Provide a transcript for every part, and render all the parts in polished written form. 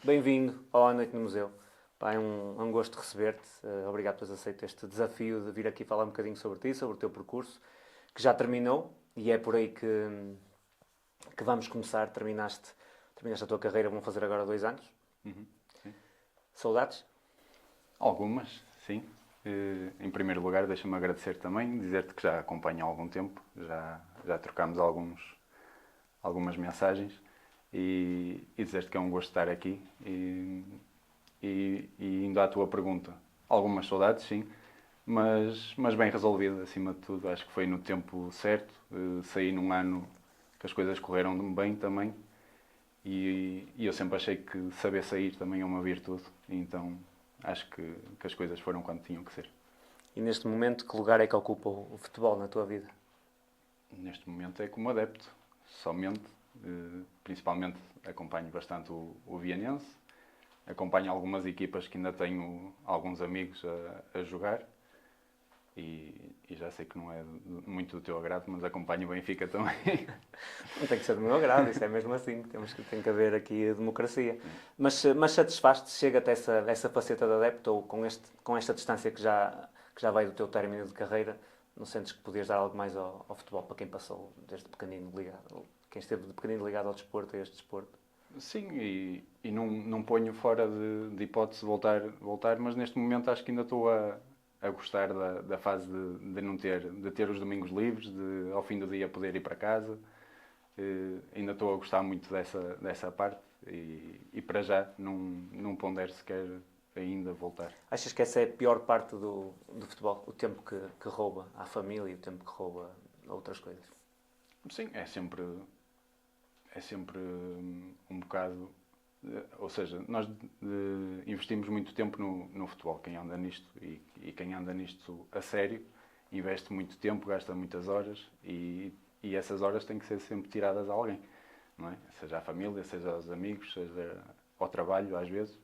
Bem-vindo à Noite no Museu. Pá, é um gosto receber-te. Obrigado por teres aceito este desafio de vir aqui falar um bocadinho sobre ti, sobre o teu percurso, que já terminou e é por aí que vamos começar. Terminaste a tua carreira, vão fazer agora 2 anos. Uhum, sim. Saudades? Algumas, sim. Em primeiro lugar, deixa-me agradecer também, dizer-te que já acompanho há algum tempo, já trocámos algumas mensagens e dizer-te que é um gosto estar aqui. E indo à tua pergunta, algumas saudades, sim, mas bem resolvido, acima de tudo. Acho que foi no tempo certo. Saí num ano que as coisas correram bem também. E eu sempre achei que saber sair também é uma virtude. Então acho que as coisas foram quando tinham que ser. E neste momento, que lugar é que ocupa o futebol na tua vida? Neste momento é como adepto, somente. Principalmente acompanho bastante o Vianense. Acompanho algumas equipas que ainda tenho alguns amigos a jogar. E já sei que não é muito do teu agrado, mas acompanho o Benfica também. Não tem que ser do meu agrado, isso é mesmo assim. Tem que haver aqui a democracia. Mas satisfaz-te, chega-te essa faceta de adepto ou com esta distância que já vai do teu término de carreira, não sentes que podias dar algo mais ao futebol para quem passou desde pequenino ligado, quem esteve de pequenino ligado ao desporto, a este desporto? Sim, e não ponho fora de hipótese voltar, mas neste momento acho que ainda estou a gostar da fase de não de ter os domingos livres, de ao fim do dia poder ir para casa. Ainda estou a gostar muito dessa parte e para já não pondero sequer ainda voltar. Achas que essa é a pior parte do futebol? O tempo que rouba à família e o tempo que rouba a outras coisas? Sim, é sempre um bocado. Ou seja, nós investimos muito tempo no futebol, quem anda nisto e quem anda nisto a sério investe muito tempo, gasta muitas horas e essas horas têm que ser sempre tiradas a alguém, não é? Seja à família, seja aos amigos, seja ao trabalho às vezes.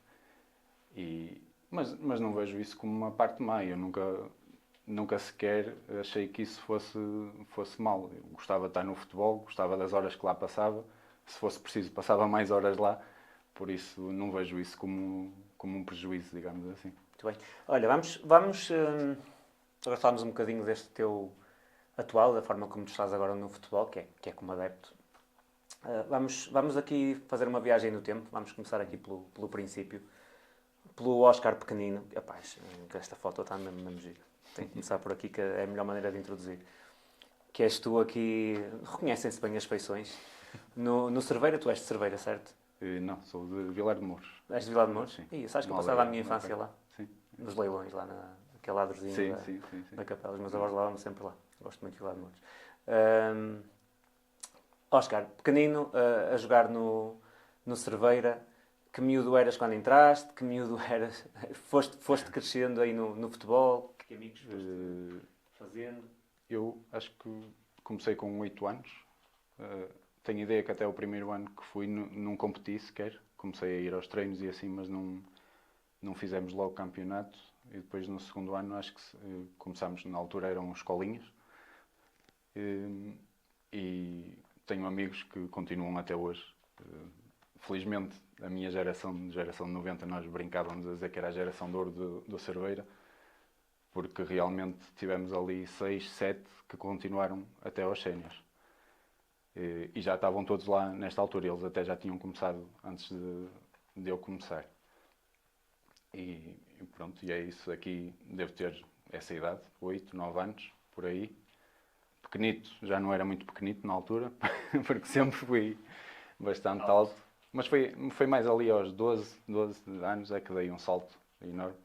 Mas não vejo isso como uma parte má. Eu nunca sequer achei que isso fosse mal. Eu gostava de estar no futebol, gostava das horas que lá passava. Se fosse preciso, passava mais horas lá. Por isso, não vejo isso como um prejuízo, digamos assim. Muito bem. Olha, vamos agora falarmos um bocadinho deste teu atual, da forma como tu estás agora no futebol, que é como adepto. Vamos aqui fazer uma viagem no tempo. Vamos começar aqui pelo princípio. Pelo Oscar pequenino. Rapaz, esta foto está mesmo gira. Tenho que começar por aqui, que é a melhor maneira de introduzir. Que és tu aqui... Reconhecem-se bem as feições. No Cerveira, tu és de Cerveira, certo? Não, sou de Vilar de Mouros. És de Vila de Mouros? Sim. Ih, sabes que eu Uma passava a aldeia minha lá infância perto. lá? Sim. Nos leilões, lá naquele ladrozinho Sim. da capela. Os meus avós levavam-me sempre lá. Gosto muito de Vila de Mouros. Ahm, Oscar, pequenino, a jogar no Cerveira. Que miúdo eras quando entraste? Que miúdo eras? Foste crescendo aí no futebol? Que amigos foste Eh, fazendo? eu acho que comecei com 8 anos. Tenho ideia que até o primeiro ano que fui não competi sequer. Comecei a ir aos treinos e assim, mas não fizemos logo campeonato. E depois no segundo ano acho que começámos, na altura eram escolinhas. E tenho amigos que continuam até hoje. Felizmente, a minha geração de 90, nós brincávamos a dizer que era a geração de ouro do Cerveira, porque realmente tivemos ali 6, 7 que continuaram até aos séniores. E já estavam todos lá nesta altura, eles até já tinham começado antes de eu começar. E pronto, e é isso. Aqui devo ter essa idade, 8, 9 anos, por aí. Pequenito, já não era muito pequenito na altura, porque sempre fui bastante alto. Mas foi mais ali aos 12 anos é que dei um salto enorme.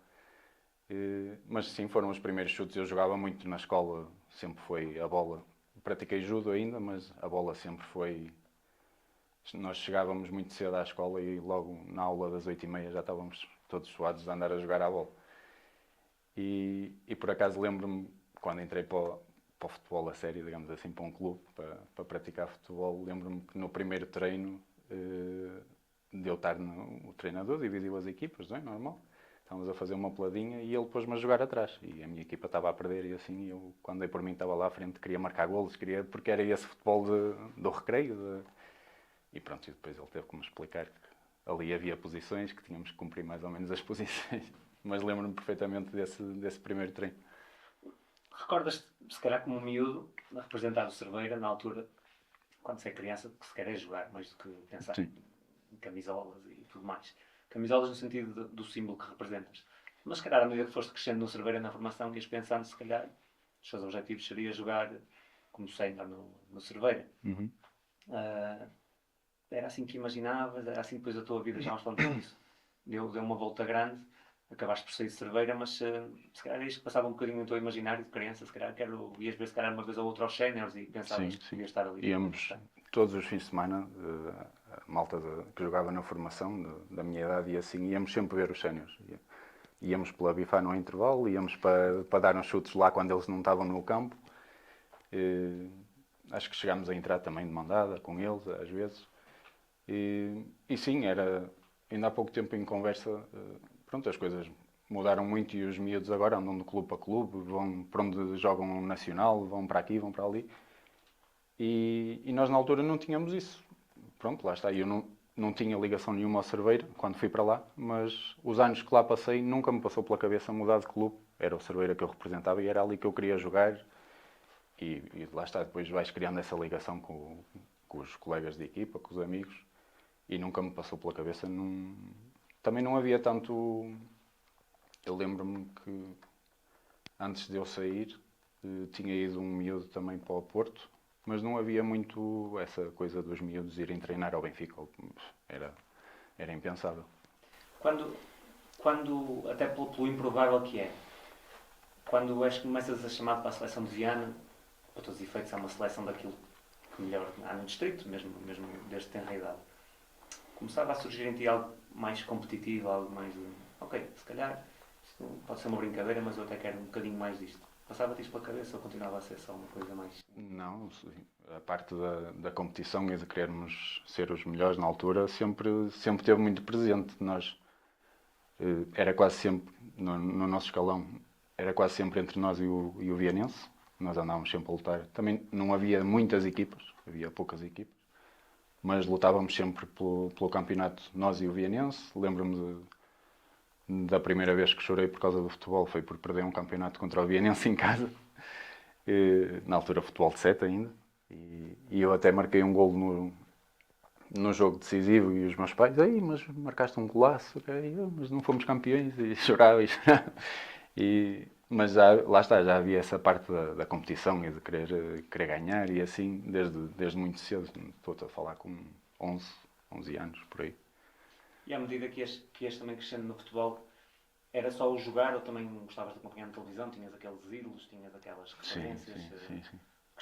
Mas sim, foram os primeiros chutes. Eu jogava muito na escola, sempre foi a bola. Pratiquei judo ainda, mas a bola sempre foi. Nós chegávamos muito cedo à escola e logo na aula das 8h30 já estávamos todos suados de andar a jogar à bola. E por acaso lembro-me, quando entrei para o futebol a sério, digamos assim, para um clube, para praticar futebol, lembro-me que no primeiro treino de eu estar o treinador, dividiu as equipas, não é? Normal. Estávamos a fazer uma peladinha e ele pôs-me a jogar atrás. E a minha equipa estava a perder e assim, eu, quando dei por mim, estava lá à frente, queria marcar golos, porque era esse futebol do recreio. E pronto, e depois ele teve que me explicar que ali havia posições que tínhamos que cumprir mais ou menos as posições. Mas lembro-me perfeitamente desse primeiro treino. Recordas-te, se calhar como um miúdo, a representar o Cerveira, na altura, quando você é criança, que se quer é jogar, mais do que pensar Sim. em camisolas e tudo mais. Camisolas no sentido do símbolo que representas. Mas se calhar, à medida que foste crescendo no Cerveira, na formação, ias pensando, se calhar, os seus objetivos seria jogar como sénior no Cerveira. Uhum. Era assim que imaginavas? Era assim depois da tua vida, já vamos falando disso? Deu uma volta grande, acabaste por sair de Cerveira, mas se calhar é isto que passava um bocadinho no teu imaginário de criança, se calhar ias ver se calhar uma vez ou outra aos séniores e pensavas Sim, que sim. podias estar ali. Íamos todos os fins de semana, a malta que jogava na formação, da minha idade e assim, íamos sempre ver os séniores. Íamos pela bifar no intervalo, íamos para dar uns chutes lá quando eles não estavam no campo. Acho que chegámos a entrar também de mão dada com eles, às vezes. E sim, ainda há pouco tempo em conversa, pronto, as coisas mudaram muito e os miúdos agora andam de clube para clube, vão para onde jogam um nacional, vão para aqui, vão para ali. E nós na altura não tínhamos isso. Pronto, lá está. Eu não tinha ligação nenhuma ao Cerveira quando fui para lá, mas os anos que lá passei nunca me passou pela cabeça mudar de clube. Era o Cerveira que eu representava e era ali que eu queria jogar. E lá está, depois vais criando essa ligação com os colegas de equipa, com os amigos. E nunca me passou pela cabeça. Também não havia tanto. Eu lembro-me que antes de eu sair tinha ido um miúdo também para o Porto, mas não havia muito essa coisa dos miúdos irem treinar ao Benfica. Era impensável. Quando até pelo improvável que é, quando começas a chamar para a seleção de Viana, para todos os efeitos, é uma seleção daquilo que melhor há no distrito, mesmo desde que tenra idade. Começava a surgir em ti algo mais competitivo, algo mais de, ok, se calhar isto pode ser uma brincadeira, mas eu até quero um bocadinho mais disto. Passava-te isto pela cabeça ou continuava a ser só uma coisa mais... Não, a parte da competição e de querermos ser os melhores na altura sempre esteve muito presente. Nós, era quase sempre, no nosso escalão, era quase sempre entre nós e o Vianense. Nós andávamos sempre a lutar. Também não havia muitas equipas, havia poucas equipas. Mas lutávamos sempre pelo campeonato, nós e o Vianense. Lembro-me da primeira vez que chorei por causa do futebol, foi por perder um campeonato contra o Vianense em casa. Na altura futebol de 7 ainda. E eu até marquei um golo no jogo decisivo e os meus pais, aí, mas marcaste um golaço, okay? Mas não fomos campeões, e chorava. Mas lá está, já havia essa parte da competição e de querer ganhar e assim, desde muito cedo. Estou-te a falar com 11 anos, por aí. E à medida que ias também crescendo no futebol, era só o jogar ou também gostavas de acompanhar na televisão? Tinhas aqueles ídolos, tinhas aquelas referências? Sim.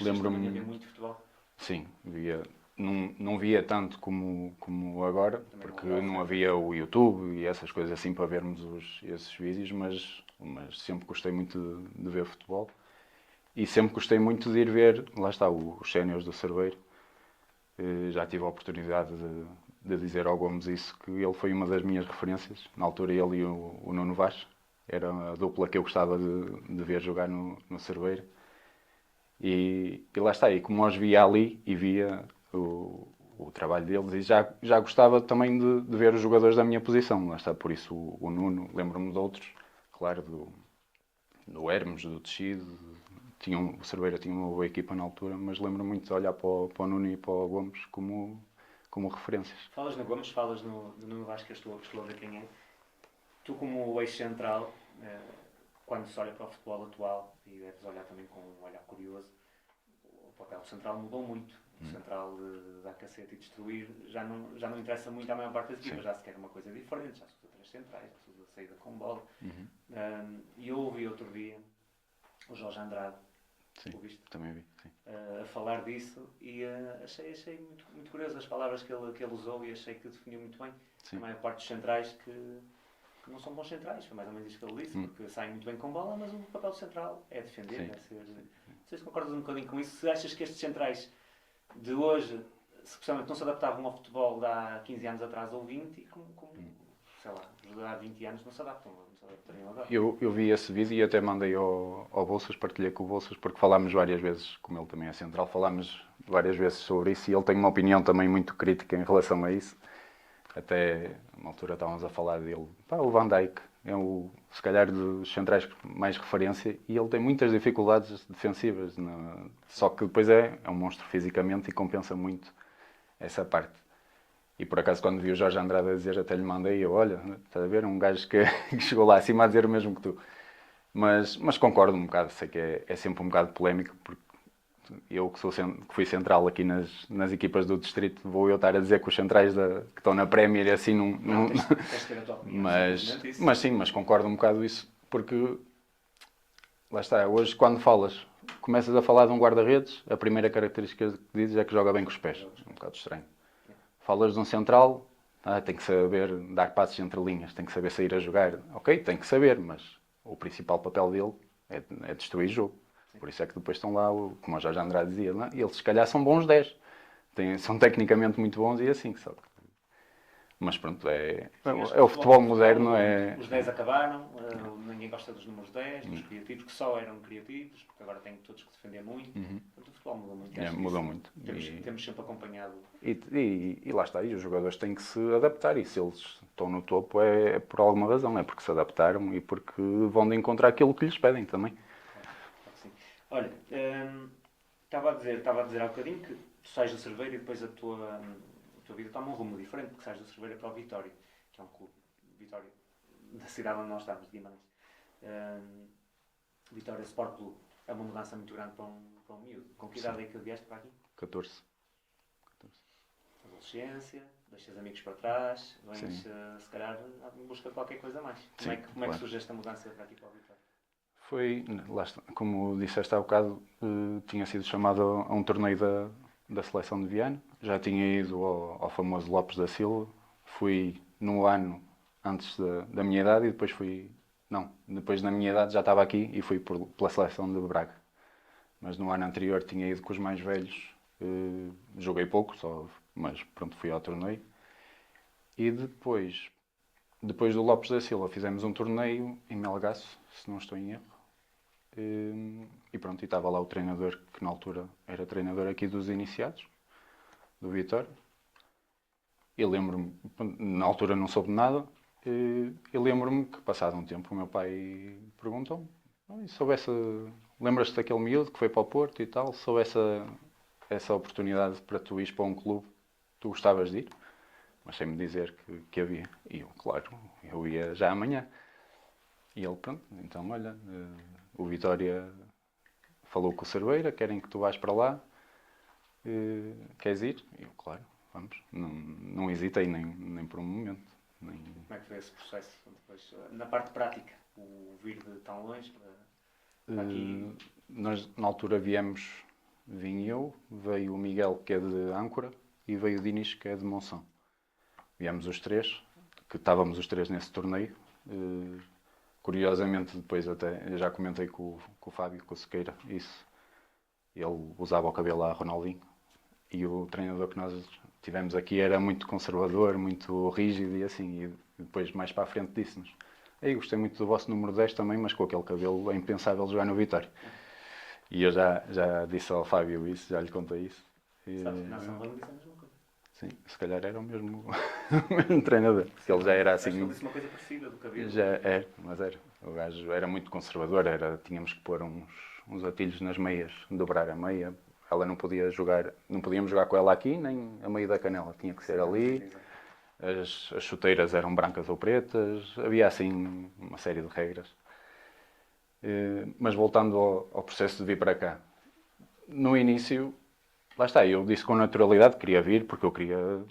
Lembro-me de ver muito futebol? Sim, não via tanto como agora, Também porque não não havia o YouTube e essas coisas assim para vermos esses vídeos, mas sempre gostei muito de ver futebol e sempre gostei muito de ir ver, lá está, os séniores do Cerveiro. Já tive a oportunidade de dizer ao Gomes isso, que ele foi uma das minhas referências. Na altura ele e o Nuno Vaz, era a dupla que eu gostava de ver jogar no Cerveiro. E lá está, e como os via ali e via o trabalho deles, e já gostava também de ver os jogadores da minha posição. Lá está, por isso o Nuno, lembro-me de outros, claro, do Hermes, do Teixeira. O Cerveira tinha uma boa equipa na altura, mas lembro-me muito de olhar para o Nuno e para o Gomes como referências. Falas no Gomes, falas no Nuno Vaz, que eu estou a ver quem é. Tu, como o eixo central, quando se olha para o futebol atual, e deves olhar também com um olhar curioso, o papel central mudou muito. O central de dar cacete e destruir já não interessa muito à maior parte das equipas, já se quer uma coisa diferente, já se usa três centrais, já se usa saída com bola. E eu ouvi outro dia o Jorge Andrade, Sim, ouviste? também vi, sim. A falar disso e achei muito, muito curioso as palavras que ele usou e achei que definiu muito bem. Sim. A maior parte dos centrais que não são bons centrais, foi mais ou menos isso que ele disse, porque saem muito bem com bola, mas o papel central é defender, é ser... Não sei se concordas um bocadinho com isso, se achas que estes centrais de hoje, se precisamente não se adaptavam ao futebol de há 15 anos atrás ou 20, e como sei lá, os de há 20 anos não se adaptariam agora. Eu vi esse vídeo e até mandei ao Bolsas, partilhei com o Bolsas, porque falámos várias vezes, como ele também é central, falámos várias vezes sobre isso e ele tem uma opinião também muito crítica em relação a isso. Até uma altura estávamos a falar dele. Pá, o Van Dijk é se calhar dos centrais mais referência e ele tem muitas dificuldades defensivas. Só que depois é um monstro fisicamente e compensa muito essa parte. E por acaso quando vi o Jorge Andrade a dizer, até lhe mandei, olha, estás a ver, um gajo que chegou lá acima a dizer o mesmo que tu. Mas concordo um bocado, sei que é sempre um bocado polémico, porque eu que fui central aqui nas equipas do distrito, vou eu estar a dizer que os centrais que estão na Premier e assim não... Tens de ter a tua opinião, mas sim, mas concordo um bocado isso, porque lá está, hoje quando começas a falar de um guarda-redes, a primeira característica que dizes é que joga bem com os pés, é um bocado estranho. Falas de um central, tem que saber dar passos entre linhas, tem que saber sair a jogar, ok, tem que saber, mas o principal papel dele é destruir o jogo. Por isso é que depois estão lá, como o Jorge Andrade dizia, não? Eles se calhar são bons 10. São tecnicamente muito bons e assim, só que... Mas pronto, é o futebol moderno. Os 10 acabaram, ninguém gosta dos números 10, dos criativos, que só eram criativos, porque agora têm todos que defender muito. Portanto, o futebol mudou muito. Mudou muito. Temos sempre acompanhado. E lá está, e os jogadores têm que se adaptar, e se eles estão no topo é por alguma razão, é porque se adaptaram e porque vão de encontrar aquilo que lhes pedem também. Olha, estava a dizer há bocadinho que tu sais do Cerveira e depois a tua vida toma um rumo diferente, porque sais do Cerveira para o Vitória, que é um clube, Vitória, da cidade onde nós estamos, de Guimarães. Vitória Sport Clube. É uma mudança muito grande para um miúdo. Com que idade é que vieste para aqui? 14. Adolescência, deixas amigos para trás, vens se calhar em busca de qualquer coisa mais. Como é que surge esta mudança para aqui para o Vitória? Foi, lá está, como disseste há bocado, tinha sido chamado a um torneio da seleção de Viana. Já tinha ido ao famoso Lopes da Silva. Fui no ano antes da minha idade e depois depois na minha idade já estava aqui e fui pela seleção de Braga. Mas no ano anterior tinha ido com os mais velhos. Joguei pouco, mas pronto, fui ao torneio. E depois do Lopes da Silva fizemos um torneio em Melgaço, se não estou em erro. E pronto, e estava lá o treinador, que na altura era treinador aqui dos iniciados, do Vitória. Eu lembro-me, na altura não soube nada, eu lembro-me que passado um tempo o meu pai perguntou-me, lembras-te daquele miúdo que foi para o Porto e tal, se houvesse essa oportunidade para tu ires para um clube, tu gostavas de ir? Mas sem me dizer que havia. E eu, claro, eu ia já amanhã. E ele, pronto, então olha, o Vitória falou com o Cerveira, querem que tu vás para lá, queres ir? E eu, claro, vamos. Não hesitei nem por um momento. Como é que foi esse processo? Depois, na parte prática, o vir de tão longe para aqui? Nós, na altura, vim eu, veio o Miguel, que é de Âncora, e veio o Dinis, que é de Monção. Viemos os três, que estávamos os três nesse torneio. Curiosamente, depois até, eu já comentei com o Fábio, com o Sequeira, isso. Ele usava o cabelo a Ronaldinho. E o treinador que nós tivemos aqui era muito conservador, muito rígido e assim. E depois, mais para a frente, disse-nos: "Ei, gostei muito do vosso número 10 também, mas com aquele cabelo é impensável jogar no Vitória." E eu já disse ao Fábio isso, já lhe contei isso. Sabes que nós não disse a mesma coisa. Sim, se calhar era o mesmo treinador, porque ele já era assim... Ele disse uma coisa parecida do cabelo. Mas era. O gajo era muito conservador, tínhamos que pôr uns atilhos nas meias, dobrar a meia. Ela não podíamos jogar com ela aqui, nem a meio da canela, tinha que ser ali. As chuteiras eram brancas ou pretas, havia assim uma série de regras. Mas voltando ao processo de vir para cá, no início, lá está, eu disse com naturalidade que queria vir, porque eu queria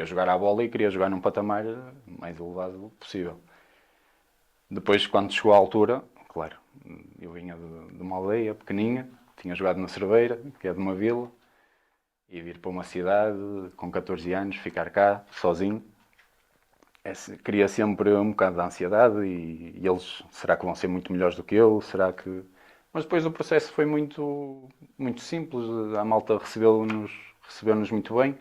jogar à bola e queria jogar num patamar mais elevado possível. Depois, quando chegou à altura, claro, eu vinha de uma aldeia pequeninha, tinha jogado na Cerveira, que é de uma vila, e vir para uma cidade com 14 anos, ficar cá, sozinho, cria sempre um bocado de ansiedade e eles, será que vão ser muito melhores do que eu? Mas depois o processo foi muito, muito simples, a malta recebeu-nos muito bem.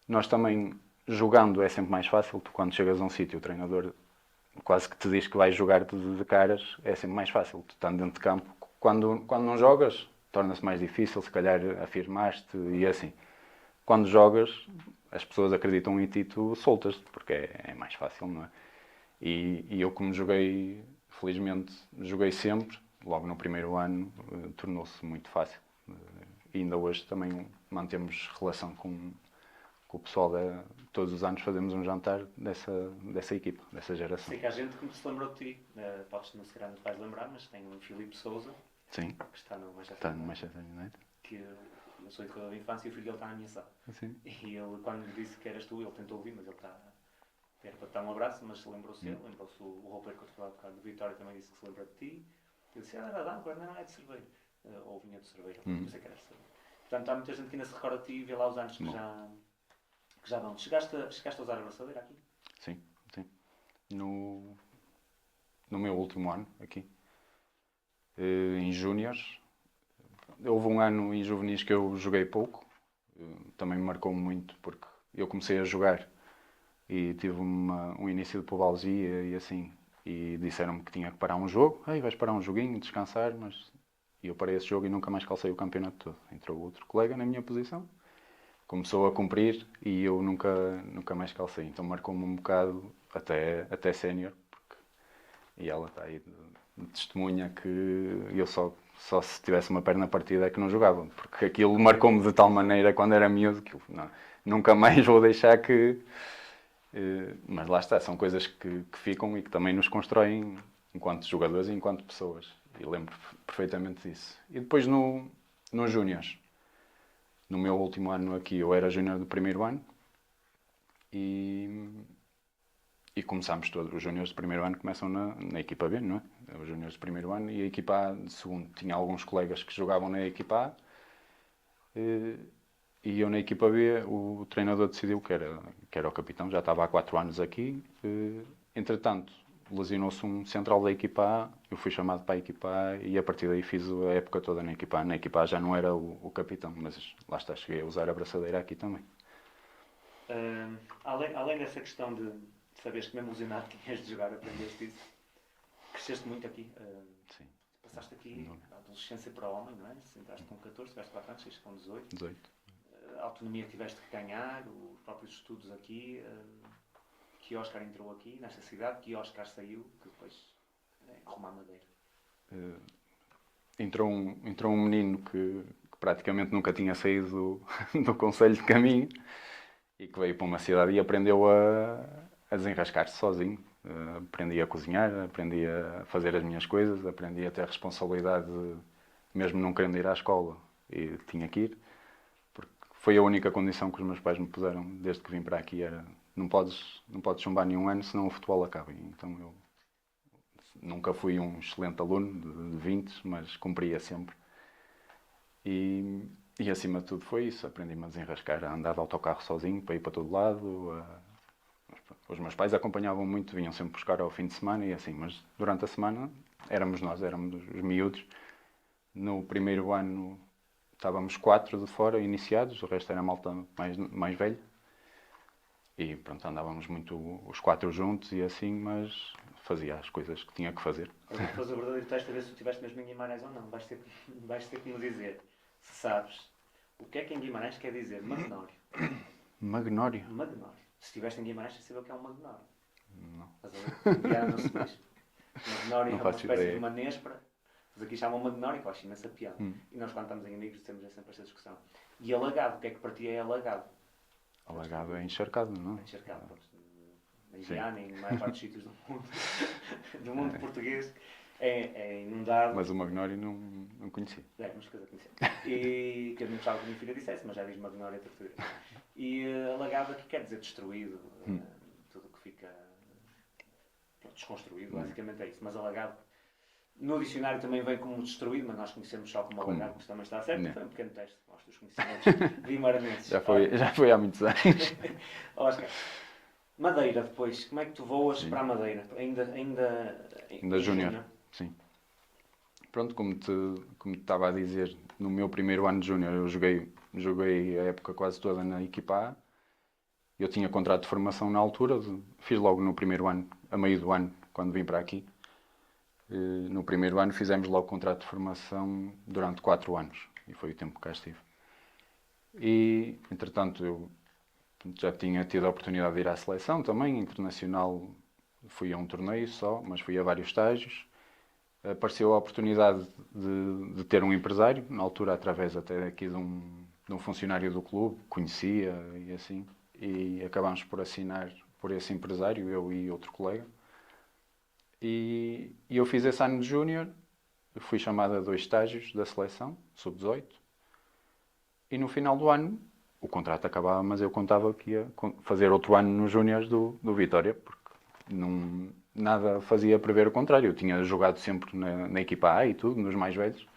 Nós também, jogando, é sempre mais fácil. Tu, quando chegas a um sítio, o treinador quase que te diz que vais jogar de caras, é sempre mais fácil. Tu estando dentro de campo, quando não jogas, torna-se mais difícil, se calhar afirmar-te e assim. quando jogas, as pessoas acreditam em ti, tu soltas-te, porque é mais fácil, não é? E eu, como joguei, felizmente, joguei sempre, logo no primeiro ano, tornou-se muito fácil. E ainda hoje também mantemos relação com o pessoal, todos os anos fazemos um jantar dessa equipa, dessa geração. Sei que há gente que me se lembrou de ti, podes não se calhar não te vais lembrar, mas tem o Filipe Souza, Sim, que está no está no Manchester United. que eu sou educador de infância e o filho dele está na minha sala. Sim. E ele, quando me disse que eras tu, ele tentou ouvir, mas ele está... Era para te dar um abraço, mas lembrou-se dele, lembrou-se o roupeiro que eu te falava bocado do Vitória, também disse que se lembra de ti. Eu disse, agora não é de cerveja. Ou vinha de cerveja, pensei que era de cerveja. Portanto, há muita gente que ainda se recorda de ti e vê lá os anos que já vão. Chegaste a usar a braçadeira aqui? Sim. No meu último ano aqui, em júniores, houve um ano em juvenis que eu joguei pouco, também me marcou muito porque eu comecei a jogar e tive um início de pubalgia e assim, e disseram-me que tinha que parar um jogo. Vais parar um joguinho, descansar, mas eu parei esse jogo e nunca mais calcei o campeonato todo. Entrou outro colega na minha posição, começou a cumprir e eu nunca mais calcei. Então marcou-me um bocado até sénior, e ela está aí de testemunha que eu só se tivesse uma perna partida é que não jogava, porque aquilo marcou-me de tal maneira quando era miúdo que nunca mais vou deixar que... Mas lá está, são coisas que ficam e que também nos constroem enquanto jogadores e enquanto pessoas. E lembro perfeitamente disso. E depois no Júniors, no meu último ano aqui, eu era júnior do primeiro ano e começámos todos. Os júniores do primeiro ano começam na equipa B, não é? Os júniores do primeiro ano e a equipa A de segundo. Tinha alguns colegas que jogavam na equipa A e eu na equipa B, o treinador decidiu que era o capitão, já estava há 4 anos aqui. Entretanto, lesionou-se um central da equipa A, eu fui chamado para a equipa A e a partir daí fiz a época toda na equipa A. Na equipa A já não era o capitão, mas lá está, cheguei a usar a braçadeira aqui também. Além dessa questão de saberes que mesmo lesionado tinhas de jogar, aprendeste isso, cresceste muito aqui. Sim. Passaste aqui a adolescência para o homem, não é? Entraste com 14, tiveste 4 anos, saíste com 18. A autonomia que tiveste que ganhar, os próprios estudos aqui. Que Oscar entrou aqui, nesta cidade, que Oscar saiu, que depois rumo à Madeira. Entrou um menino que praticamente nunca tinha saído do concelho de Caminho e que veio para uma cidade e aprendeu a desenrascar-se sozinho. Aprendi a cozinhar, aprendi a fazer as minhas coisas, aprendi a ter responsabilidade, mesmo não querendo ir à escola, e tinha que ir. Porque foi a única condição que os meus pais me puseram desde que vim para aqui, era não podes chumbar nenhum ano, senão o futebol acaba. Então eu nunca fui um excelente aluno de 20, mas cumpria sempre. E acima de tudo foi isso, aprendi-me a desenrascar, a andar de autocarro sozinho para ir para todo lado. Os meus pais acompanhavam muito, vinham sempre buscar ao fim de semana e assim, mas durante a semana éramos os miúdos. No primeiro ano estávamos 4 de fora, iniciados, o resto era malta mais velha. E pronto, andávamos muito os 4 juntos e assim, mas fazia as coisas que tinha que fazer. Depois o verdadeiro teste a ver se tu estiveste mesmo em Guimarães ou não. Vais ter que me dizer se sabes o que é que em Guimarães quer dizer magnório. Magnório? Magnório. Se estiveste em Guimarães, você sabe o que é um magnório. Não. Piada não se diz. Magnório é uma espécie ideia. de uma néspera. Mas aqui chamam magnório, que eu acho imensa piada. E nós, quando estamos em amigos, temos sempre esta discussão. E alagado, o que é que para ti é alagado? Alagado é encharcado, não é? Encharcado, em Viana, em maior parte dos sítios do mundo português, é inundado. Mas o Magnório não conhecia. Mas coisa conhecer. E que eu não gostava que a minha filha dissesse, mas já diz Magnório é tortura. E alagado aqui quer dizer destruído, tudo o que fica desconstruído, basicamente é isso. Mas alagado, no dicionário também vem como destruído, mas nós conhecemos só como alagado, que também está certo. Foi um pequeno teste, aos teus conhecimentos guimaranenses. Já foi há muitos anos. Oscar, Madeira depois, como é que tu voas para a Madeira? Ainda júnior, sim. Pronto, como te estava a dizer, no meu primeiro ano de júnior eu joguei a época quase toda na equipa A. Eu tinha contrato de formação na altura, fiz logo no primeiro ano, a meio do ano, quando vim para aqui. No primeiro ano fizemos logo contrato de formação durante 4 anos e foi o tempo que cá estive. E, entretanto, eu já tinha tido a oportunidade de ir à seleção também, internacional. Fui a um torneio só, mas fui a vários estágios. Apareceu a oportunidade de ter um empresário, na altura através até aqui de um funcionário do clube, conhecia e assim. E acabámos por assinar por esse empresário, eu e outro colega. E eu fiz esse ano de júnior, fui chamado a 2 estágios da seleção, sub-18. E no final do ano, o contrato acabava, mas eu contava que ia fazer outro ano nos júniores do Vitória, porque nada fazia prever o contrário. Eu tinha jogado sempre na equipa A e tudo, nos mais velhos.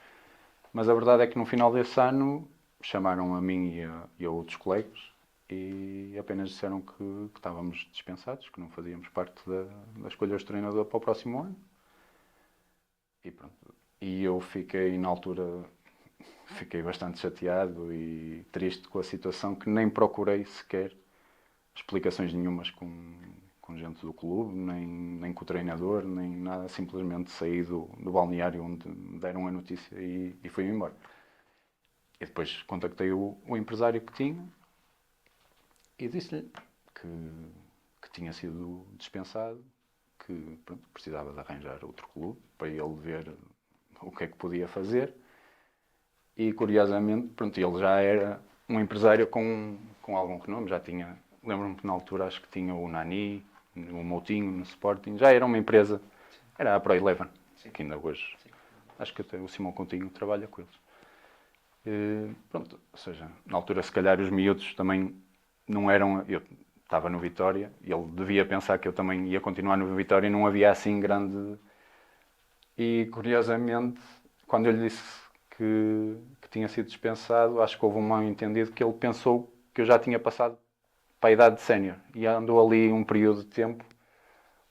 Mas a verdade é que no final desse ano chamaram a mim e a outros colegas e apenas disseram que estávamos dispensados, que não fazíamos parte da escolha de treinador para o próximo ano. E pronto. E eu fiquei, na altura, fiquei bastante chateado e triste com a situação, que nem procurei sequer explicações nenhumas com gente do clube, nem com o treinador, nem nada. Simplesmente saí do balneário onde me deram a notícia e fui-me embora. E depois contactei o empresário que tinha e disse-lhe que tinha sido dispensado, que pronto, precisava de arranjar outro clube para ele ver o que é que podia fazer. E curiosamente, pronto, ele já era um empresário com algum renome, já tinha, lembro-me que na altura acho que tinha o Nani, o Moutinho no Sporting, já era uma empresa, era a Pro Eleven, que ainda hoje, acho que até o Simão Coutinho trabalha com eles. Pronto, ou seja, na altura se calhar os miúdos também não eram, eu estava no Vitória e ele devia pensar que eu também ia continuar no Vitória e não havia assim grande. E curiosamente, quando eu lhe disse que tinha sido dispensado, acho que houve um mal-entendido, que ele pensou que eu já tinha passado para a idade de sénior e andou ali um período de tempo,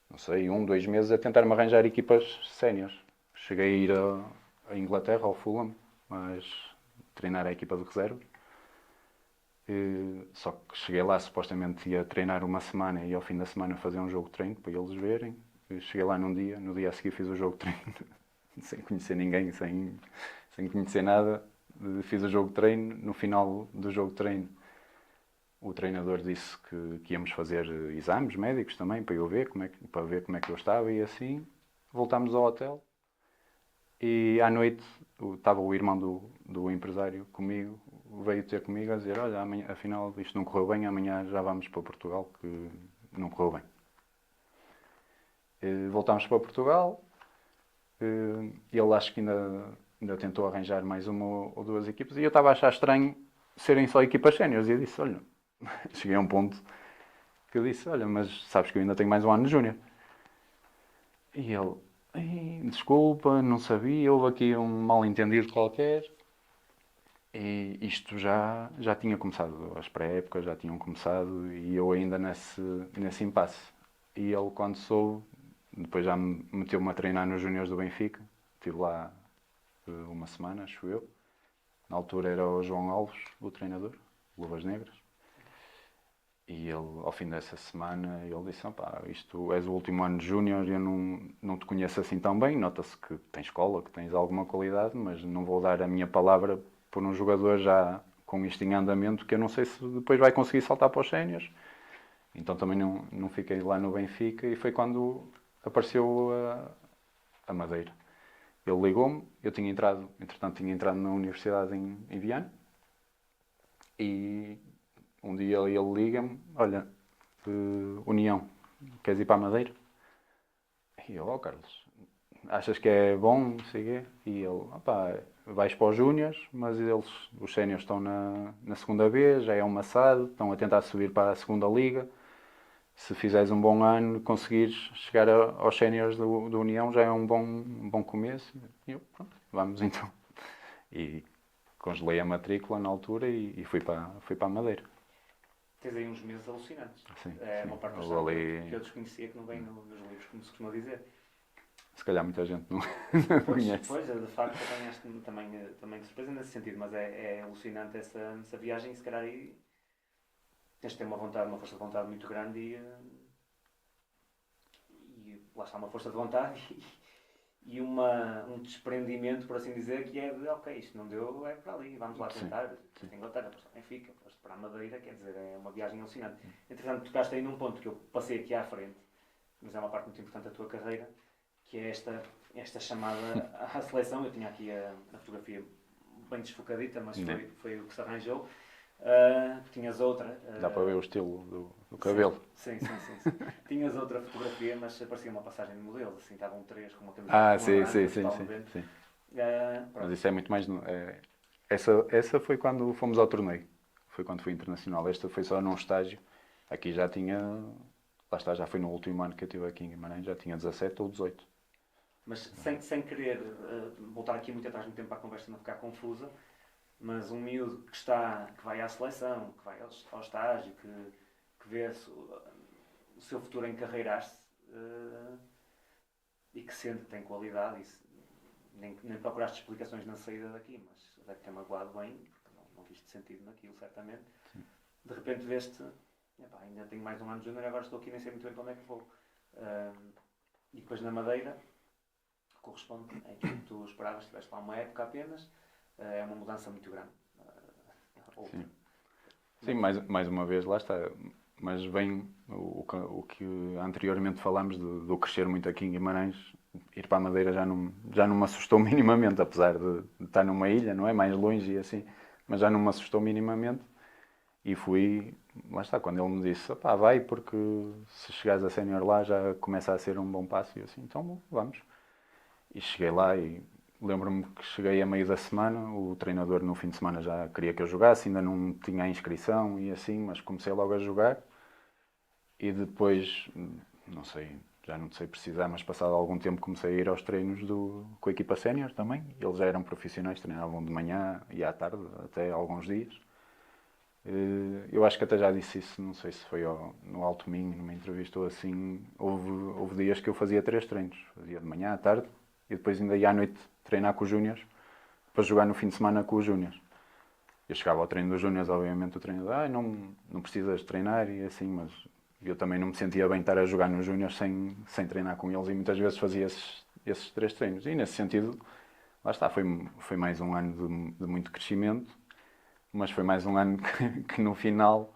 não sei, 2 meses, a tentar-me arranjar equipas séniores. Cheguei a ir a Inglaterra, ao Fulham, mas treinar a equipa de reservas. Só que cheguei lá, supostamente ia treinar uma semana e ao fim da semana fazer um jogo de treino para eles verem. Cheguei lá num dia, no dia a seguir fiz o jogo de treino, sem conhecer ninguém, sem conhecer nada. Fiz o jogo de treino, no final do jogo de treino o treinador disse que íamos fazer exames médicos também para eu ver para ver como é que eu estava e assim. Voltámos ao hotel e à noite estava o irmão do empresário comigo, veio ter comigo a dizer: olha, amanhã, afinal isto não correu bem, amanhã já vamos para Portugal, que não correu bem. Voltámos para Portugal, ele acho que ainda tentou arranjar mais uma ou duas equipas e eu estava a achar estranho serem só equipas séniores e eu disse: olha, cheguei a um ponto que eu disse: olha, mas sabes que eu ainda tenho mais um ano de júnior. E ele: desculpa, não sabia, houve aqui um mal-entendido qualquer. E isto já tinha começado, as pré-épocas já tinham começado e eu ainda nesse impasse. E ele, quando soube, depois já me meteu-me a treinar nos júniores do Benfica. Estive lá uma semana, acho eu. Na altura era o João Alves, o treinador, Luvas Negras. E ele, ao fim dessa semana, ele disse: pá, isto és o último ano de júnior, eu não te conheço assim tão bem, nota-se que tens escola, que tens alguma qualidade, mas não vou dar a minha palavra por um jogador já com isto em andamento, que eu não sei se depois vai conseguir saltar para os séniores. Então também não fiquei lá no Benfica e foi quando apareceu a Madeira. Ele ligou-me, eu tinha entrado, entretanto tinha entrado na universidade em Viana e um dia ele liga-me: olha, União, queres ir para a Madeira? E eu: Carlos, achas que é bom? Não sei o quê. E ele: opá, vais para os júniores, mas os séniores estão na segunda B, já é um maçado, estão a tentar subir para a segunda liga. Se fizeres um bom ano, conseguires chegar aos séniores do União, já é um bom começo. E eu: pronto, vamos então. E congelei a matrícula na altura e fui para a Madeira. Tens aí uns meses alucinantes. Sim, É sim. uma parte Houve ali... que eu desconhecia, que não vem nos livros, como se costuma dizer. Se calhar muita gente não conhece. Pois, de facto, também de surpresa nesse sentido, mas é alucinante essa viagem e se calhar aí tens de ter uma força de vontade muito grande e lá está uma força de vontade e um desprendimento, por assim dizer, que é de, ok, isto não deu, é para ali, vamos lá tentar. Depois Inglaterra, depois Benfica, depois para a Madeira, quer dizer, é uma viagem alucinante. Entretanto, tocaste aí num ponto que eu passei aqui à frente, mas é uma parte muito importante da tua carreira, que é esta chamada à seleção. Eu tinha aqui a fotografia bem desfocadita, mas foi o que se arranjou. Tinhas outra. Dá para ver o estilo do cabelo. Sim. Tinhas outra fotografia, mas parecia uma passagem de modelos, assim, estavam três com uma camiseta sim. Mas isso é muito mais... essa foi quando fomos ao torneio. Foi quando fui internacional. Esta foi só num estágio. Aqui já tinha... Lá está, já foi no último ano que eu estive aqui em Guimarães, já tinha 17 ou 18. Mas sem querer voltar aqui muito atrás no tempo para a conversa não ficar confusa, mas um miúdo que vai à seleção, que vai ao estágio, que vê o seu futuro encarreirar-se e que sente que tem qualidade, nem procuraste explicações na saída daqui, mas deve ter magoado bem, porque não viste sentido naquilo, certamente. Sim. De repente veste, ainda tenho mais um ano de júnior, agora estou aqui, nem sei muito bem para onde é que vou. E depois na Madeira, corresponde a aquilo que tu esperavas, estiveste lá uma época apenas, é uma mudança muito grande. Sim, mais uma vez, lá está. Mas vem o que anteriormente falámos do crescer muito aqui em Guimarães, ir para a Madeira já não me assustou minimamente, apesar de estar numa ilha, não é? Mais longe e assim, mas já não me assustou minimamente. E fui, lá está, quando ele me disse, pá, vai, porque se chegares a sénior lá já começa a ser um bom passo. E eu assim, então vamos. E cheguei lá e lembro-me que cheguei a meio da semana, o treinador no fim de semana já queria que eu jogasse, ainda não tinha a inscrição e assim, mas comecei logo a jogar. E depois, não sei, já não sei precisar, mas passado algum tempo comecei a ir aos treinos com a equipa sénior também. Eles já eram profissionais, treinavam de manhã e à tarde, até alguns dias. Eu acho que até já disse isso, não sei se foi no Alto Minho, numa entrevista ou assim. Houve dias que eu fazia 3 treinos. Fazia de manhã, à tarde e depois ainda ia à noite treinar com os júniores para jogar no fim de semana com os júniores. Eu chegava ao treino dos júniores, obviamente o treinador, não precisas treinar e assim, mas eu também não me sentia bem estar a jogar nos júniores sem treinar com eles e muitas vezes fazia esses 3 treinos. E nesse sentido, lá está, foi mais um ano de muito crescimento, mas foi mais um ano que no final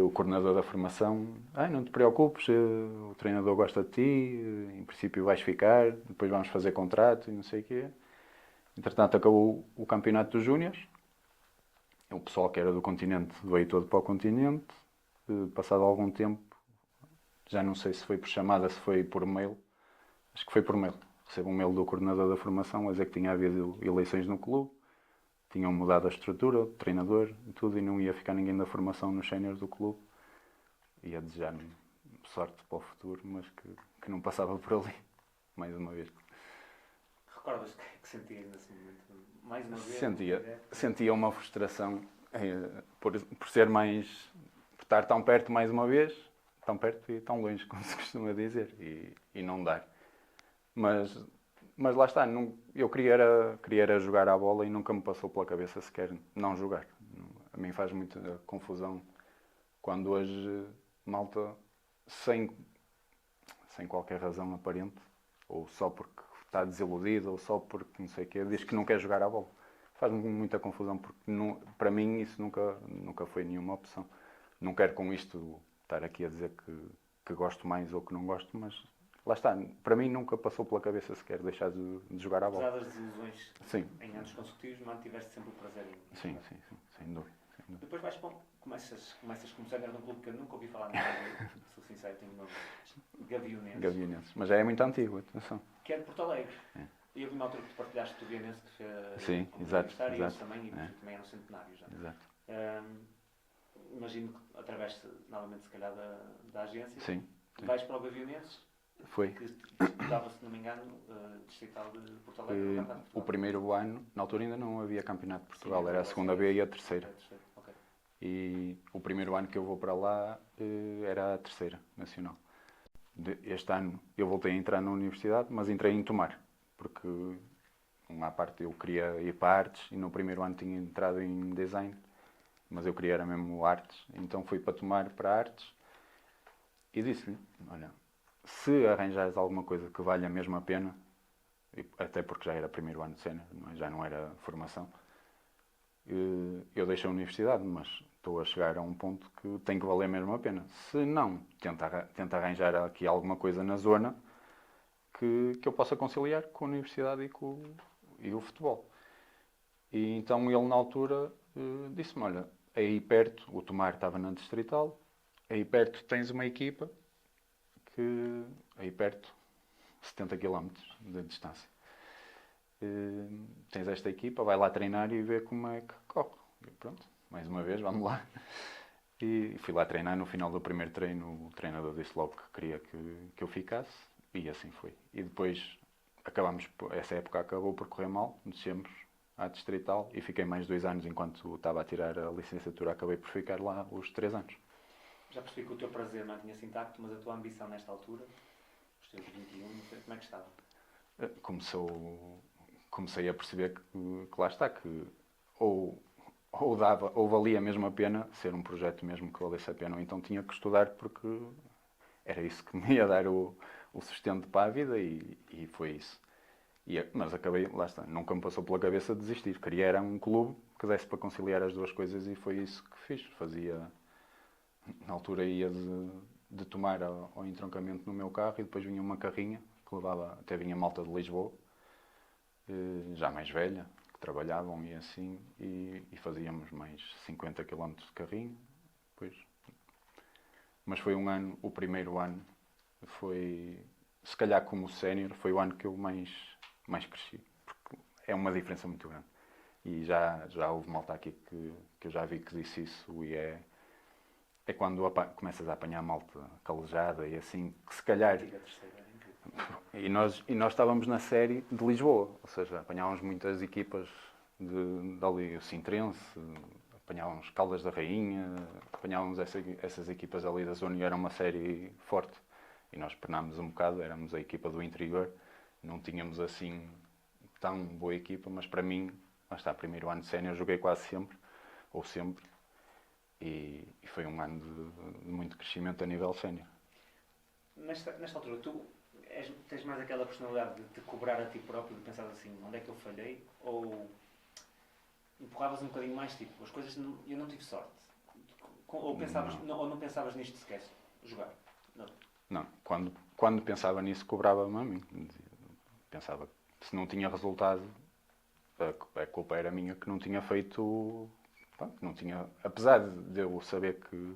o coordenador da formação, não te preocupes, o treinador gosta de ti, em princípio vais ficar, depois vamos fazer contrato e não sei o quê. Entretanto acabou o campeonato dos júniores, o pessoal que era do continente veio todo para o continente, passado algum tempo, já não sei se foi por chamada, se foi por mail, acho que foi por mail, recebo um mail do coordenador da formação a dizer que tinha havido eleições no clube, tinham mudado a estrutura, o treinador e tudo, e não ia ficar ninguém da formação nos séniores do clube. Ia desejar-me sorte para o futuro, mas que não passava por ali, mais uma vez. Recordas que sentias nesse momento? Mais uma vez? Sentia uma frustração por ser mais... por estar tão perto mais uma vez, tão perto e tão longe, como se costuma dizer, e não dar. Mas lá está, eu queria era jogar à bola e nunca me passou pela cabeça sequer não jogar. A mim faz muita confusão quando hoje malta, sem qualquer razão aparente, ou só porque está desiludido, ou só porque não sei o quê, diz que não quer jogar à bola. Faz-me muita confusão porque para mim isso nunca foi nenhuma opção. Não quero com isto estar aqui a dizer que gosto mais ou que não gosto, mas lá está, para mim nunca passou pela cabeça sequer deixar de jogar à bola. Apesar das desilusões em anos consecutivos, mantiveste sempre o prazer em... Sim, sem dúvida. Depois começas como sénior num clube que eu nunca ouvi falar nada, sou sincero, tenho o nome Gaviões. Mas já é muito antigo, atenção. Que é de Porto Alegre. E eu vi uma altura que tu partilhaste do Vianense, que fez sim, exato. E eles também eram centenários já. Exato. Imagino que através, novamente, se calhar, da agência, sim. vais para o Gaviões. Foi. Que disputava, se não me engano, distrital de Porto Alegre. O primeiro ano, na altura ainda não havia campeonato de Portugal, era a segunda B e a terceira. Okay. E o primeiro ano que eu vou para lá era a terceira nacional. Este ano eu voltei a entrar na universidade, mas entrei em Tomar, porque uma parte eu queria ir para artes e no primeiro ano tinha entrado em design, mas eu queria era mesmo artes, então fui para Tomar para artes e disse-lhe, olha, se arranjares alguma coisa que valha mesmo a pena, até porque já era primeiro ano de sénior, já não era formação. Eu deixei a universidade, mas estou a chegar a um ponto que tem que valer mesmo a pena. Se não, tenta arranjar aqui alguma coisa na zona que eu possa conciliar com a universidade e o futebol. E então ele, na altura, disse-me, olha, aí perto, o Tomar estava na Distrital, aí perto tens uma equipa que, aí perto, 70 quilómetros de distância. Tens esta equipa, vai lá treinar e ver como é que corre. E pronto, mais uma vez, vamos lá. E fui lá treinar. No final do primeiro treino, o treinador disse logo que queria que eu ficasse, e assim foi. E depois essa época acabou por correr mal, descemos à Distrital e fiquei mais 2 anos enquanto estava a tirar a licenciatura. Acabei por ficar lá os 3 anos. Já percebi que o teu prazer mantinha-se intacto, mas a tua ambição nesta altura, os teus 21, não sei como é que estava. Comecei a perceber que lá está, que ou valia mesmo a pena ser um projeto mesmo que valesse a pena, ou então tinha que estudar porque era isso que me ia dar o sustento para a vida e foi isso. Mas acabei, lá está, nunca me passou pela cabeça desistir. Queria era um clube que desse para conciliar as duas coisas e foi isso que fiz. Na altura ia de Tomar ao entroncamento no meu carro e depois vinha uma carrinha que levava, até vinha malta de Lisboa, já mais velha, que trabalhavam e assim, e fazíamos mais 50 km de carrinho. Depois. Mas foi um ano, o primeiro ano, foi, se calhar como sénior, foi o ano que eu mais cresci, porque é uma diferença muito grande. E já houve malta aqui que eu já vi que disse isso e é quando começas a apanhar malta calejada e assim, que se calhar... E nós estávamos na série de Lisboa, ou seja, apanhávamos muitas equipas dali, o Sintrense, apanhávamos Caldas da Rainha, apanhávamos essas equipas ali da zona e era uma série forte. E nós penámos um bocado, éramos a equipa do interior, não tínhamos assim tão boa equipa, mas para mim, lá está, primeiro ano de sénior, joguei quase sempre, ou sempre, e foi um ano de muito crescimento a nível sénior. Nesta altura, tu tens mais aquela personalidade de te cobrar a ti próprio, de pensar assim, onde é que eu falhei? Ou empurravas um bocadinho mais, tipo, as coisas, eu não tive sorte? Ou não pensavas nisto sequer, jogar? Não. Quando pensava nisso, cobrava-me a mim. Pensava que se não tinha resultado, a culpa era minha que não tinha feito... Não tinha, apesar de eu saber que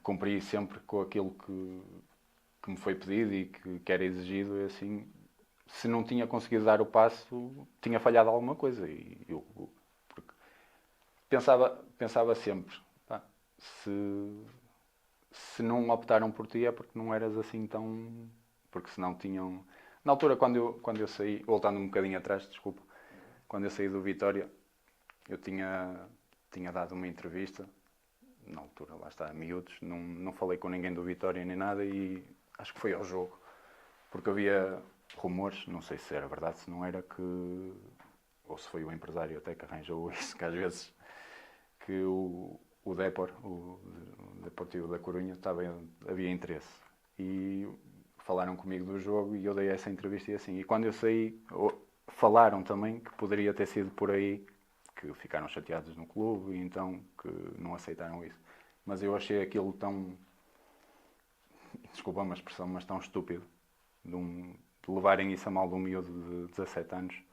cumpri sempre com aquilo que me foi pedido e que era exigido, assim, se não tinha conseguido dar o passo, tinha falhado alguma coisa. E porque pensava sempre, se não optaram por ti é porque não eras assim tão... Porque senão tinham... Na altura, quando eu saí, voltando um bocadinho atrás, desculpa, quando eu saí do Vitória, eu tinha dado uma entrevista, na altura, lá está, a miúdos, não falei com ninguém do Vitória nem nada e acho que foi ao jogo, porque havia rumores, não sei se era verdade, se não era, ou se foi o empresário até que arranjou isso, que às vezes, que o Deportivo da Corunha havia interesse. E falaram comigo do jogo e eu dei essa entrevista e assim. E quando eu saí, falaram também que poderia ter sido por aí, que ficaram chateados no clube e então que não aceitaram isso. Mas eu achei aquilo tão, desculpa uma expressão, mas tão estúpido, de levarem isso a mal de um miúdo de 17 anos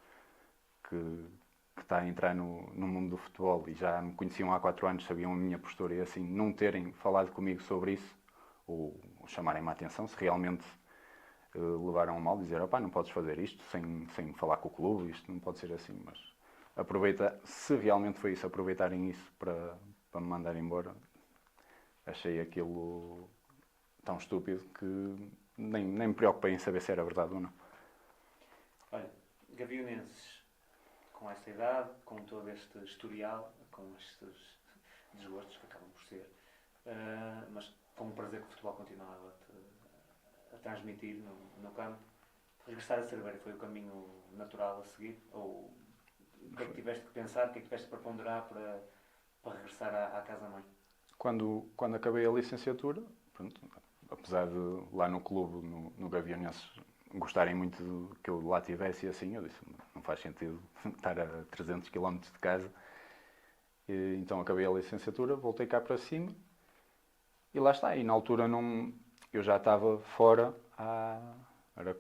que está a entrar no mundo do futebol e já me conheciam há 4 anos, sabiam a minha postura e assim, não terem falado comigo sobre isso ou chamarem-me a atenção, se realmente levaram a mal, dizer, opá, não podes fazer isto sem falar com o clube, isto não pode ser assim, mas se realmente foi isso, aproveitarem isso para me mandar embora, achei aquilo tão estúpido que nem me preocupei em saber se era verdade ou não. Olha, Gavionenses, com esta idade, com todo este historial, com estes desgostos que acabam por ser, mas com o prazer que o futebol continuava a transmitir no campo, regressar a Cerveira foi o caminho natural a seguir? Ou o que é que tiveste que pensar, o que é que tiveste para ponderar para regressar à casa-mãe? Quando acabei a licenciatura, pronto, apesar de lá no clube, no Gavionenses, gostarem muito que eu lá estivesse e assim, eu disse, não faz sentido estar a 300 km de casa. E, então acabei a licenciatura, voltei cá para cima e lá está. E na altura eu já estava fora era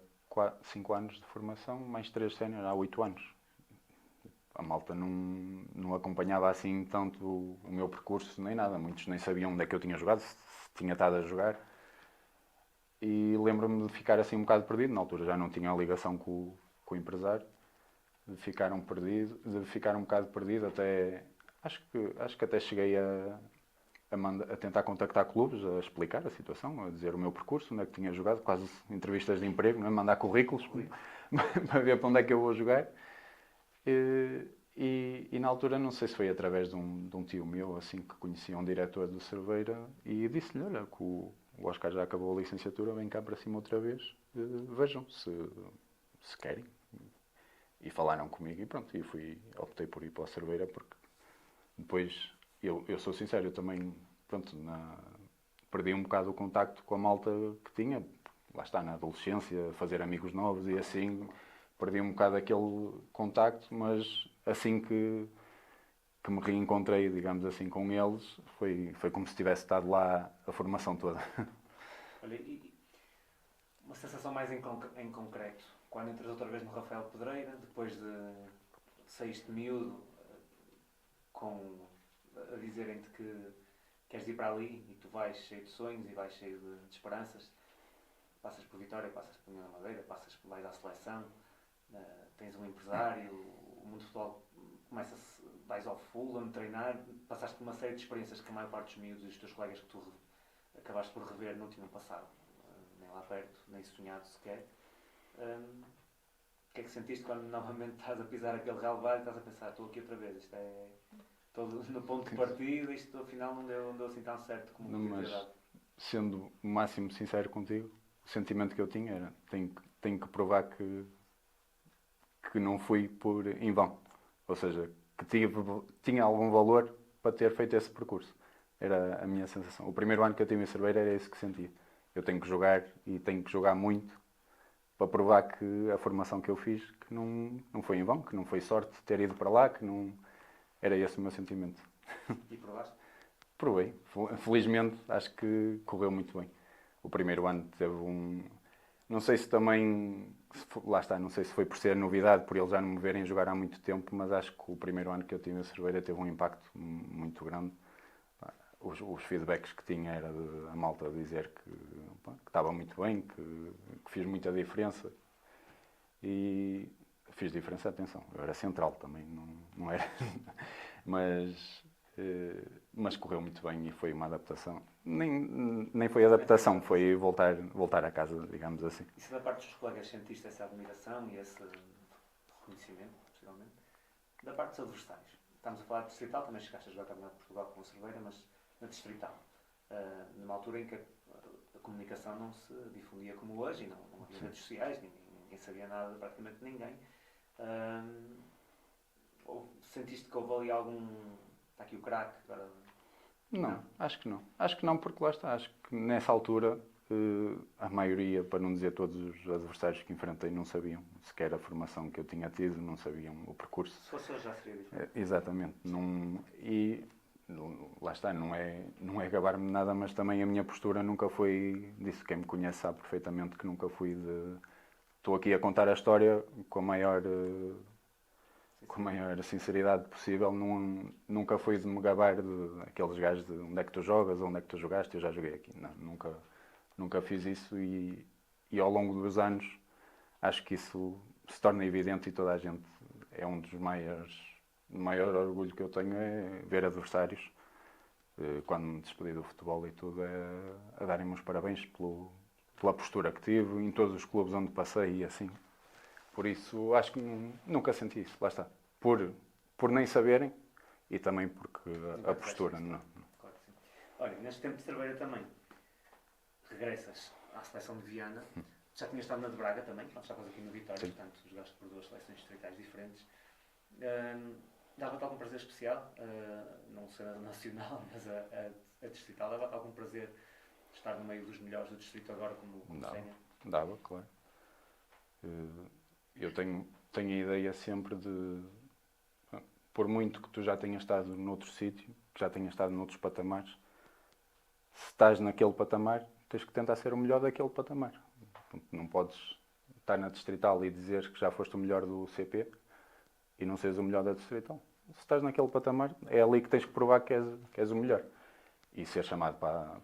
5 anos de formação, mais 3 sénior, há 8 anos. A malta não acompanhava assim tanto o meu percurso nem nada. Muitos nem sabiam onde é que eu tinha jogado, se tinha estado a jogar. E lembro-me de ficar assim um bocado perdido. Na altura já não tinha a ligação com o empresário. De ficar um bocado perdido até... Acho que até cheguei a tentar contactar clubes, a explicar a situação, a dizer o meu percurso, onde é que tinha jogado, quase entrevistas de emprego, não é? Mandar currículos para ver para onde é que eu vou jogar. E na altura, não sei se foi através de um tio meu, assim, que conhecia um diretor do Cerveira, e disse-lhe, olha, que o Oscar já acabou a licenciatura, vem cá para cima outra vez, vejam se querem. E falaram comigo e pronto, optei por ir para o Cerveira, porque depois, eu sou sincero, eu também, pronto, perdi um bocado o contacto com a malta que tinha, lá está, na adolescência, fazer amigos novos e assim, perdi um bocado aquele contacto, mas assim que me reencontrei, digamos assim, com eles, foi como se tivesse estado lá a formação toda. Olha, e uma sensação mais em concreto, quando entras outra vez no Rafael Pedreira, depois de saíste miúdo, a dizerem-te que queres ir para ali e tu vais cheio de sonhos e vais cheio de esperanças, passas por Vitória, passas por União da Madeira, vais à seleção, tens um empresário, o mundo do futebol vais ao Fulham treinar, passaste por uma série de experiências que a maior parte dos miúdos e dos teus colegas que tu acabaste por rever não tinham passado, nem lá perto, nem sonhado sequer. O que é que sentiste quando novamente estás a pisar aquele relvado e estás a pensar, estou aqui outra vez, isto é... Estou no ponto de partida, isto afinal não deu assim tão certo como podia ter dado. Sendo o máximo sincero contigo, o sentimento que eu tinha era, tenho que provar que não fui em vão. Ou seja, que tinha algum valor para ter feito esse percurso. Era a minha sensação. O primeiro ano que eu tive em Cerveira era isso que sentia. Eu tenho que jogar e tenho que jogar muito para provar que a formação que eu fiz que não foi em vão, que não foi sorte ter ido para lá, que não... Era esse o meu sentimento. E provaste? Provei. Felizmente, acho que correu muito bem. O primeiro ano teve Não sei se também... Lá está, não sei se foi por ser novidade, por eles já não me verem jogar há muito tempo, mas acho que o primeiro ano que eu tive a Cerveira teve um impacto muito grande. Os feedbacks que tinha era a malta dizer que estava muito bem, que fiz muita diferença. E fiz diferença, atenção, eu era central também, não era. Mas correu muito bem e foi uma adaptação. Nem foi adaptação, foi voltar a casa, digamos assim. E se da parte dos colegas sentiste essa admiração e esse reconhecimento, possivelmente? Da parte dos adversários? Estamos a falar de distrital, também chegaste a jogar Campeonato de Portugal com a Cerveira, mas na distrital. Numa altura em que a comunicação não se difundia como hoje, e não havia redes sociais, ninguém sabia nada de praticamente ninguém. Sentiste que houve ali algum... Está aqui o craque, agora... Não, acho que não. Acho que não, porque lá está. Acho que nessa altura a maioria, para não dizer todos os adversários que enfrentei, não sabiam sequer a formação que eu tinha tido, não sabiam o percurso. Se fosse hoje já seria diferente. Exatamente. E lá está, não é gabar-me nada, mas também a minha postura nunca foi disso. Quem me conhece sabe perfeitamente que nunca fui de... Estou aqui a contar a história com a maior sinceridade possível. Nunca fui de me gabar aqueles gajos de onde é que tu jogas, onde é que tu jogaste, eu já joguei aqui. Não, nunca fiz isso e ao longo dos anos acho que isso se torna evidente e toda a gente é um dos maior orgulho que eu tenho é ver adversários quando me despedi do futebol e tudo a darem-me os parabéns pela postura que tive em todos os clubes onde passei e assim. Por isso, acho que nunca senti isso. Lá está. Por nem saberem e também porque a postura. Não. Claro que sim. Olha, neste tempo de Cerveira também, regressas à seleção de Viana. Já tinhas estado na de Braga também, já estavas aqui no Vitória, sim. Portanto, jogaste por duas seleções distritais diferentes. Dava-te algum prazer especial, não ser a nacional, mas a distrital, dava-te algum prazer estar no meio dos melhores do distrito agora como sénior? Dava, claro. Eu tenho a ideia sempre de, por muito que tu já tenhas estado noutro sítio, que já tenhas estado noutros patamares, se estás naquele patamar, tens que tentar ser o melhor daquele patamar. Não podes estar na Distrital e dizer que já foste o melhor do CP e não seres o melhor da Distrital. Se estás naquele patamar, é ali que tens que provar que és o melhor. E ser chamado para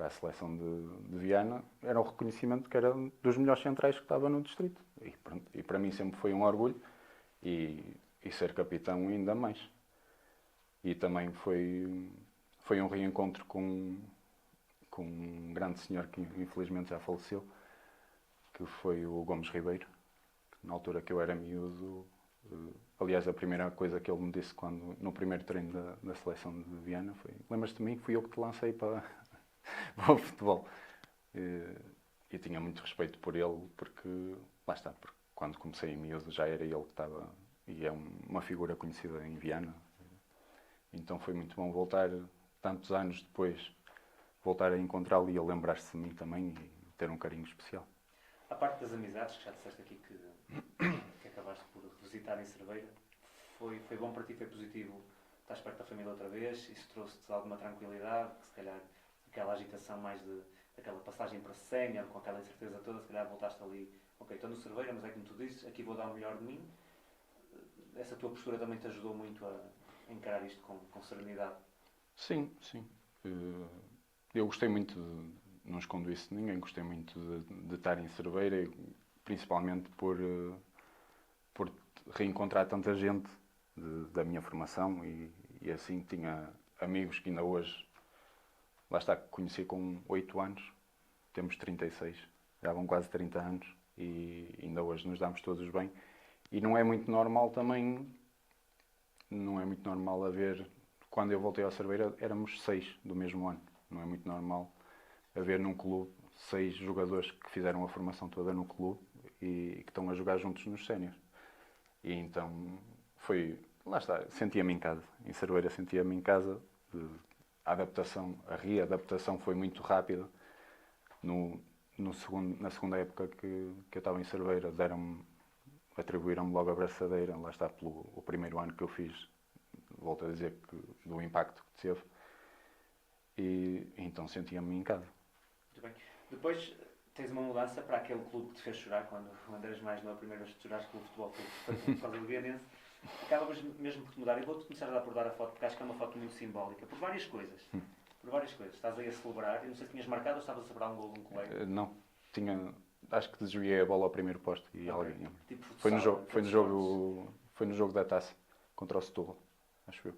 a seleção de Viana era um reconhecimento que era dos melhores centrais que estava no distrito. E, pronto, e para mim sempre foi um orgulho e ser capitão ainda mais. E também foi um reencontro com um grande senhor que infelizmente já faleceu, que foi o Gomes Ribeiro, que na altura que eu era miúdo, aliás a primeira coisa que ele me disse no primeiro treino da seleção de Viana foi: lembras-te de mim? Fui eu que te lancei para o futebol. E tinha muito respeito por ele, porque lá está, porque quando comecei em miúdo já era ele que estava, e é uma figura conhecida em Viana. Então foi muito bom voltar, tantos anos depois, voltar a encontrá-lo e ele lembrar-se de mim também e ter um carinho especial. A parte das amizades, que já disseste aqui que acabaste por revisitar em Cerveira, foi bom para ti, foi positivo? Estás perto da família outra vez? Isso trouxe-te alguma tranquilidade? Que se calhar aquela agitação mais daquela passagem para sénior, com aquela incerteza toda, se calhar voltaste ali, ok, estou no Cerveira, mas é como tu dizes, aqui vou dar o melhor de mim. Essa tua postura também te ajudou muito a encarar isto com serenidade? Sim, sim. Eu gostei muito, não escondo isso de ninguém, gostei muito de estar em Cerveira, principalmente por reencontrar tanta gente da minha formação e assim tinha amigos que ainda hoje, lá está, conheci com 8 anos, temos 36, já vão quase 30 anos e ainda hoje nos damos todos bem. E não é muito normal também, não é muito normal haver, quando eu voltei ao Cerveira éramos 6 do mesmo ano, não é muito normal haver num clube 6 jogadores que fizeram a formação toda no clube e que estão a jogar juntos nos séniores. E então lá está, sentia-me em casa, em Cerveira sentia-me em casa, a adaptação, a readaptação foi muito rápida. Na segunda época que eu estava em Cerveira, atribuíram-me logo a braçadeira, lá está, pelo o primeiro ano que eu fiz, volto a dizer que do impacto que teve, e então sentia-me em casa. Muito bem. Depois tens uma mudança para aquele clube que te fez chorar quando andares mais na primeira vez que choraste pelo futebol, foi por causa do Vianense. Acabas mesmo por te mudar. Eu vou-te começar a dar por dar a foto, porque acho que é uma foto muito simbólica, por várias coisas. Por várias coisas. Estás aí a celebrar, eu não sei se tinhas marcado ou estavas a celebrar um gol de um colega. Não, acho que desviei a bola ao primeiro posto e Ok. alguém. Tipo futsal, Foi no jogo da taça contra o Setúbal, acho eu.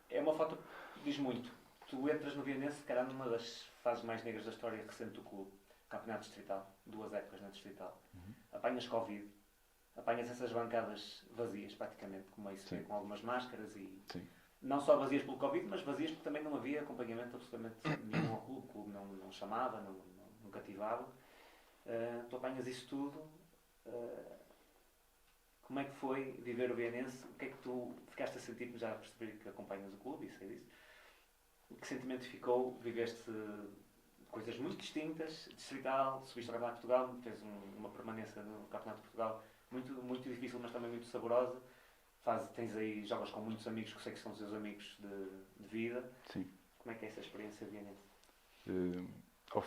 É uma foto que diz muito. Tu entras no Vianense, se calhar numa das fases mais negras da história recente do clube, campeonato distrital, 2 épocas na distrital. Apanhas Covid, apanhas essas bancadas vazias praticamente, como aí se vê, com algumas máscaras e Sim. não só vazias pelo Covid, mas vazias porque também não havia acompanhamento absolutamente nenhum ao clube. O clube não chamava, não cativava. Tu apanhas isso tudo. Como é que foi viver o Vianense? O que é que tu ficaste a sentir, já percebi que acompanhas o clube e sei disso. Que sentimento ficou? Viveste coisas muito distintas, distrital, subiste ao Campeonato de Portugal, tens uma permanência no Campeonato de Portugal muito, muito difícil, mas também muito saborosa. Tens aí, jogas com muitos amigos que sei que são os teus amigos de vida. Sim. Como é que é essa experiência vianense? Ao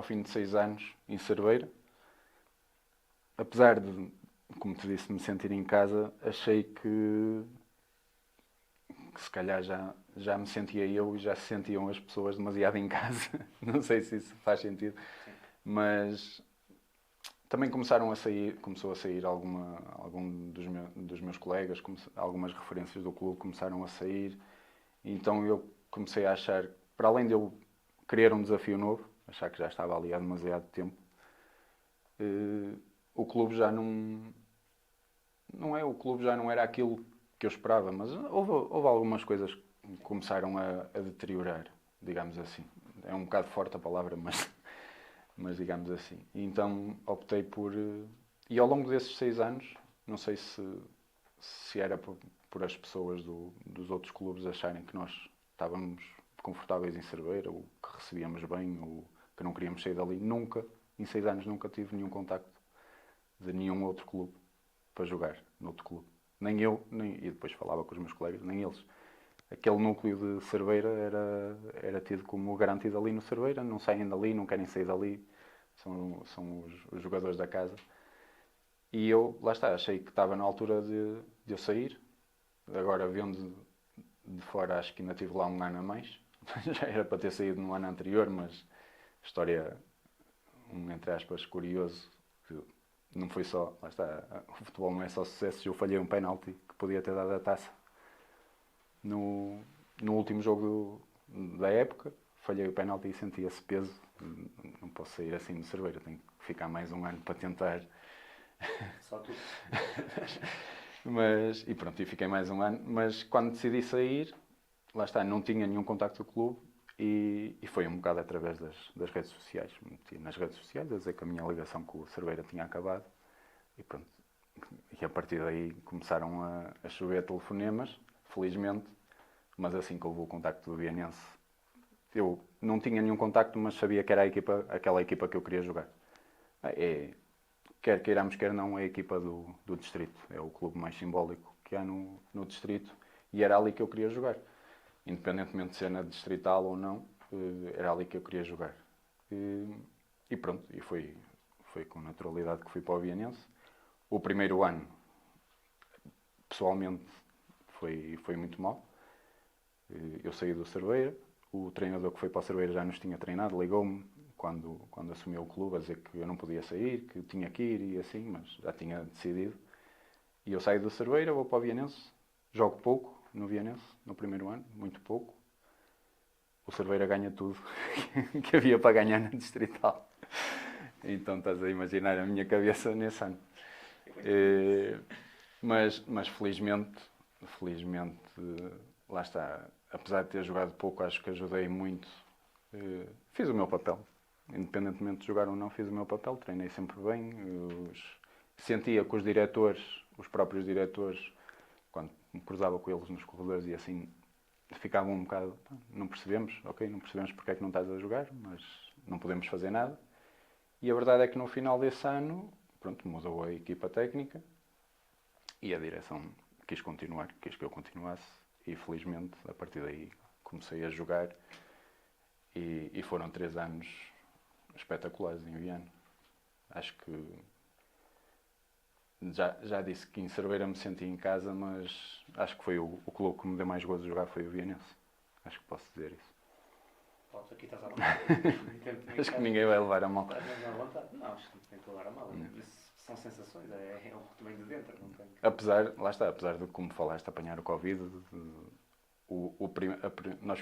fim de 6 anos em Cerveira, apesar de, como te disse, me sentir em casa, achei que se calhar já me sentia eu e já se sentiam as pessoas demasiado em casa. Não sei se isso faz sentido. Sim. Mas também começou a sair algum dos meus colegas, algumas referências do clube começaram a sair. Então eu comecei a achar, para além de eu querer um desafio novo, achar que já estava ali há demasiado tempo, o clube já o clube já não era aquilo que eu esperava, mas houve algumas coisas que começaram a deteriorar, digamos assim. É um bocado forte a palavra, mas digamos assim. E então optei por... E ao longo desses 6 anos, não sei se era por as pessoas dos outros clubes acharem que nós estávamos confortáveis em Cerveira, ou que recebíamos bem, ou que não queríamos sair dali. Em 6 anos nunca tive nenhum contacto de nenhum outro clube para jogar noutro clube. Nem eu, e depois falava com os meus colegas, nem eles. Aquele núcleo de Cerveira era tido como garantido ali no Cerveira, não saem dali, não querem sair dali, são os jogadores da casa. E eu, lá está, achei que estava na altura de eu sair. Agora, vendo de fora, acho que ainda estive lá um ano a mais. Já era para ter saído no ano anterior, mas história, entre aspas, curioso, que não foi só, lá está, o futebol não é só sucesso. Eu falhei um penalti que podia ter dado a taça no último jogo da época. Falhei o penalti e senti esse peso. Não posso sair assim de Cerveira, tenho que ficar mais um ano para tentar. Só tu. E pronto, e fiquei mais um ano. Mas quando decidi sair, lá está, não tinha nenhum contacto com o clube e foi um bocado através das redes sociais. Me meti nas redes sociais a dizer que a minha ligação com o Cerveira tinha acabado e pronto. E a partir daí começaram a chover telefonemas, felizmente, mas assim que houve o contacto do Vianense, eu não tinha nenhum contacto, mas sabia que era aquela equipa que eu queria jogar. Quer queiramos, quer não, é a equipa do distrito. É o clube mais simbólico que há no distrito e era ali que eu queria jogar. Independentemente de ser na distrital ou não, era ali que eu queria jogar. E pronto, e foi com naturalidade que fui para o Vianense. O primeiro ano, pessoalmente, foi muito mal. Eu saí do Cerveira, o treinador que foi para o Cerveira já nos tinha treinado, ligou-me quando assumiu o clube a dizer que eu não podia sair, que tinha que ir e assim, mas já tinha decidido. E eu saio do Cerveira, vou para o Vianense, jogo pouco no Vianense, no primeiro ano, muito pouco. O Cerveira ganha tudo que havia para ganhar na Distrital. Então estás a imaginar a minha cabeça nesse ano. Mas felizmente, lá está, apesar de ter jogado pouco, acho que ajudei muito. Fiz o meu papel. Independentemente de jogar ou não, fiz o meu papel, treinei sempre bem. Sentia que os diretores, os próprios diretores, quando me cruzava com eles nos corredores e assim, ficavam um bocado, não percebemos, ok, não percebemos porque é que não estás a jogar, mas não podemos fazer nada. E a verdade é que no final desse ano, pronto, mudou a equipa técnica e a direção quis continuar, quis que eu continuasse e felizmente a partir daí comecei a jogar e foram 3 anos espetaculares em Viana. Acho que já disse que em Cerveira me senti em casa, mas acho que foi o clube que me deu mais gozo de jogar foi o Vianense. Acho que posso dizer isso. Podes, aqui estás à vontade. Acho que ninguém vai levar a mal. Estás à vontade? Não, acho que não tem que levar a mal. Isso são sensações, é o que vem de dentro. Não tem que... Apesar de, como falaste, apanhar o Covid, nós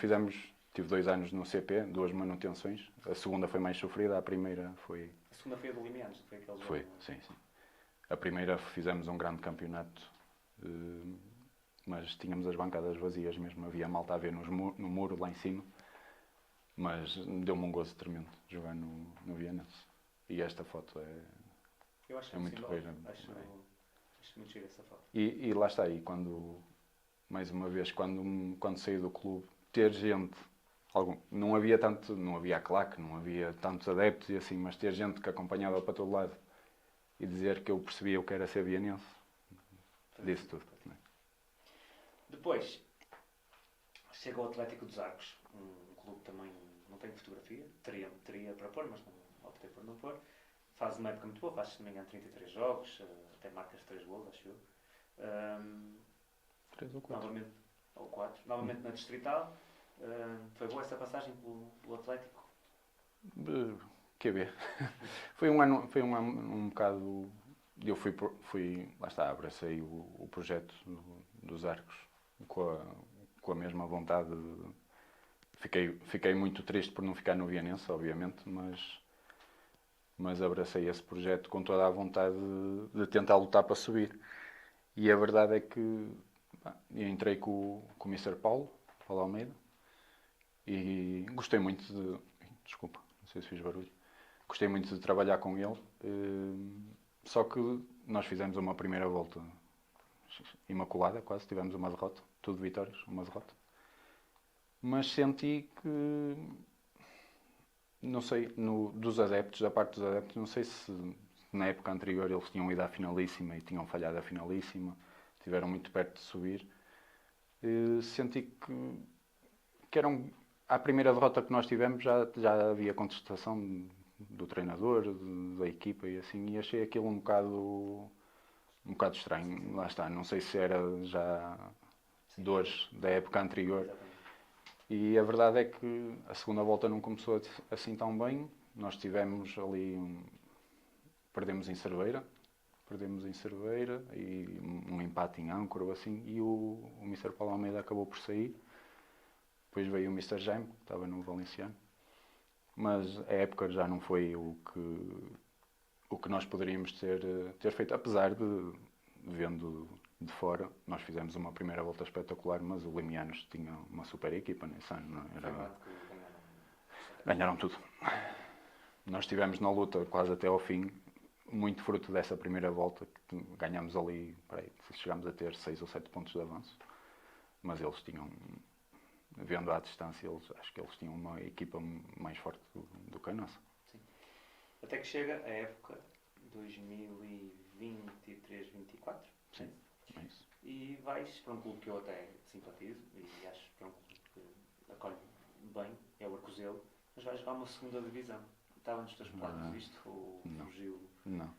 tive 2 anos no CP, 2 manutenções. A segunda foi mais sofrida, a primeira foi... A segunda foi a do Limianos, foi aquele jogo? Foi, sim. A primeira fizemos um grande campeonato, mas tínhamos as bancadas vazias mesmo. Havia malta a ver no muro lá em cima. Mas deu-me um gozo tremendo jogar no Vianense. E esta foto é muito beira. Acho muito gira essa foto. E lá está, e mais uma vez, quando saí do clube, ter gente, não havia a claque, não havia tantos adeptos e assim, mas ter gente que acompanhava para todo lado e dizer que eu percebia o que era ser vianense, disse tudo. Né? Depois, chega o Atlético dos Arcos, um clube também não tem fotografia, teria para pôr, mas não optei por não pôr. Faz uma época muito boa, faz, se não me engano, 33 jogos, até marcas 3 gols, acho eu. 3 ou 4. Novamente, ou 4. Novamente na Distrital. Foi boa essa passagem pelo Atlético? QB. Foi um ano um bocado... Eu fui lá está, abracei o projeto dos Arcos com a mesma vontade. Fiquei muito triste por não ficar no Vianense, obviamente, mas abracei esse projeto com toda a vontade de tentar lutar para subir. E a verdade é que eu entrei com o Mr. Paulo Almeida, e gostei muito de... Desculpa, não sei se fiz barulho. Gostei muito de trabalhar com ele, só que nós fizemos uma primeira volta imaculada, quase, tivemos uma derrota, tudo vitórias, uma derrota. Mas senti que, não sei, dos adeptos, da parte dos adeptos, não sei se na época anterior eles tinham ido à finalíssima e tinham falhado a finalíssima, estiveram muito perto de subir. Senti que eram... À primeira derrota que nós tivemos já havia contestação do treinador, da equipa e assim, e achei aquilo um bocado estranho. Lá está, não sei se era já dores da época anterior. E a verdade é que a segunda volta não começou assim tão bem. Nós tivemos ali... Perdemos em Cerveira e um empate em Âncora ou assim, e o Mr. Paulo Almeida acabou por sair. Depois veio o Mr. Jaime, que estava no Valenciano. Mas a época já não foi o que nós poderíamos ter feito, apesar de, vendo de fora, nós fizemos uma primeira volta espetacular, mas o Limianos tinha uma super equipa nesse ano. Não era... Ganharam tudo. Nós estivemos na luta quase até ao fim, muito fruto dessa primeira volta, que ganhámos ali, chegámos a ter 6 ou 7 pontos de avanço, mas eles tinham... Vendo à distância, acho que eles tinham uma equipa mais forte do que a nossa. Sim. Até que chega a época 2023-24. Sim, é isso. E vais para um clube que eu até simpatizo e acho que é um clube que acolhe bem, é o Arcozelo, mas vais jogar uma segunda divisão. Estava nos teus planos isto ou fugiu? Não.